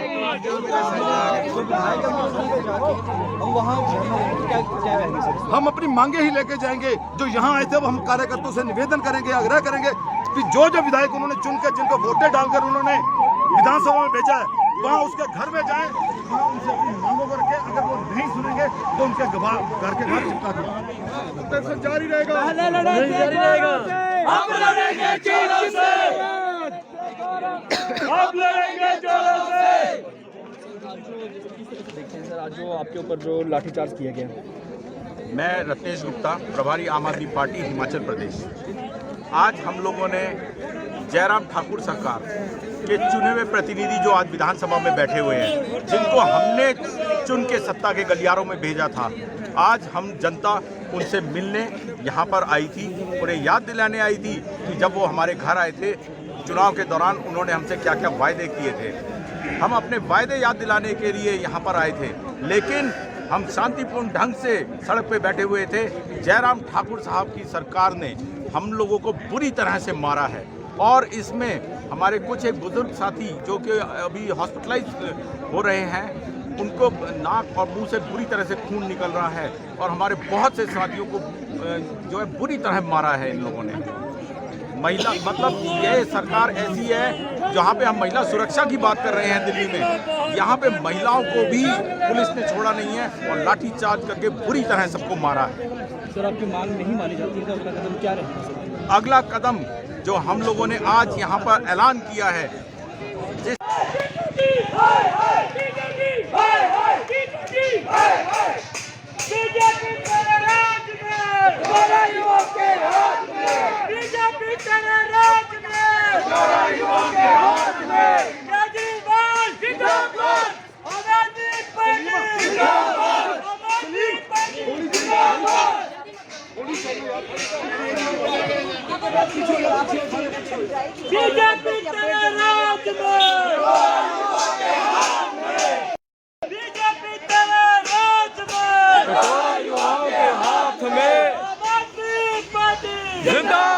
हम अपनी मांगे ही लेके जाएंगे। जो यहाँ आए थे वो हम कार्यकर्ताओं से निवेदन करेंगे, आग्रह करेंगे कि जो जो विधायक उन्होंने चुनकर, जिनको वोटें डालकर उन्होंने विधानसभा में भेजा है, वहाँ उसके घर में जाएं, वहाँ उनसे अपनी मांगों को रखें। अगर वो नहीं सुनेंगे तो उनके घर के घर चिपका दें। जारी रहेगा, जारी रहेगा। हम लड़ेंगे जोरों से, हम लड़ेंगे जोरों से। देखते हैं सर, आज जो आपके ऊपर जो लाठीचार्ज किया गया। मैं रत्नेश गुप्ता, प्रभारी आम आदमी पार्टी हिमाचल प्रदेश। आज हम लोगों ने जयराम ठाकुर सरकार के चुने हुए प्रतिनिधि जो आज विधानसभा में बैठे हुए हैं, जिनको हमने चुन के सत्ता के गलियारों में भेजा था, आज हम जनता उनसे मिलने यहाँ पर आई थी। उन्हें याद दिलाने आई थी कि जब वो हमारे घर आए थे चुनाव के दौरान उन्होंने हमसे क्या क्या वायदे किए थे। हम अपने वायदे याद दिलाने के लिए यहाँ पर आए थे, लेकिन हम शांतिपूर्ण ढंग से सड़क पे बैठे हुए थे। जयराम ठाकुर साहब की सरकार ने हम लोगों को बुरी तरह से मारा है और इसमें हमारे कुछ एक बुजुर्ग साथी जो कि अभी हॉस्पिटलाइज हो रहे हैं, उनको नाक और मुंह से बुरी तरह से खून निकल रहा है और हमारे बहुत से साथियों को जो है बुरी तरह मारा है इन लोगों ने। महिला मतलब यह सरकार ऐसी है जहाँ पे हम महिला सुरक्षा की बात कर रहे हैं दिल्ली में, यहाँ पे महिलाओं को भी पुलिस ने छोड़ा नहीं है और लाठीचार्ज करके बुरी तरह सबको मारा है। सर आपकी मांग नहीं मानी जाती है तो अगला कदम क्या रहेगा? अगला कदम जो हम लोगों ने आज यहाँ पर ऐलान किया है, बीजेपी तेरे राज में, हमारा युवा के हाथ में। बीजेपी तेरे राज में, हमारा युवा के हाथ में। केजरीवाल जिंदाबाद, आम आदमी पार्टी जिंदाबाद, आम आदमी पार्टी जिंदाबाद। बीजेपी तेरे राज में, बीजेपी तेरे राज में, आम आदमी पार्टी जिंदाबाद।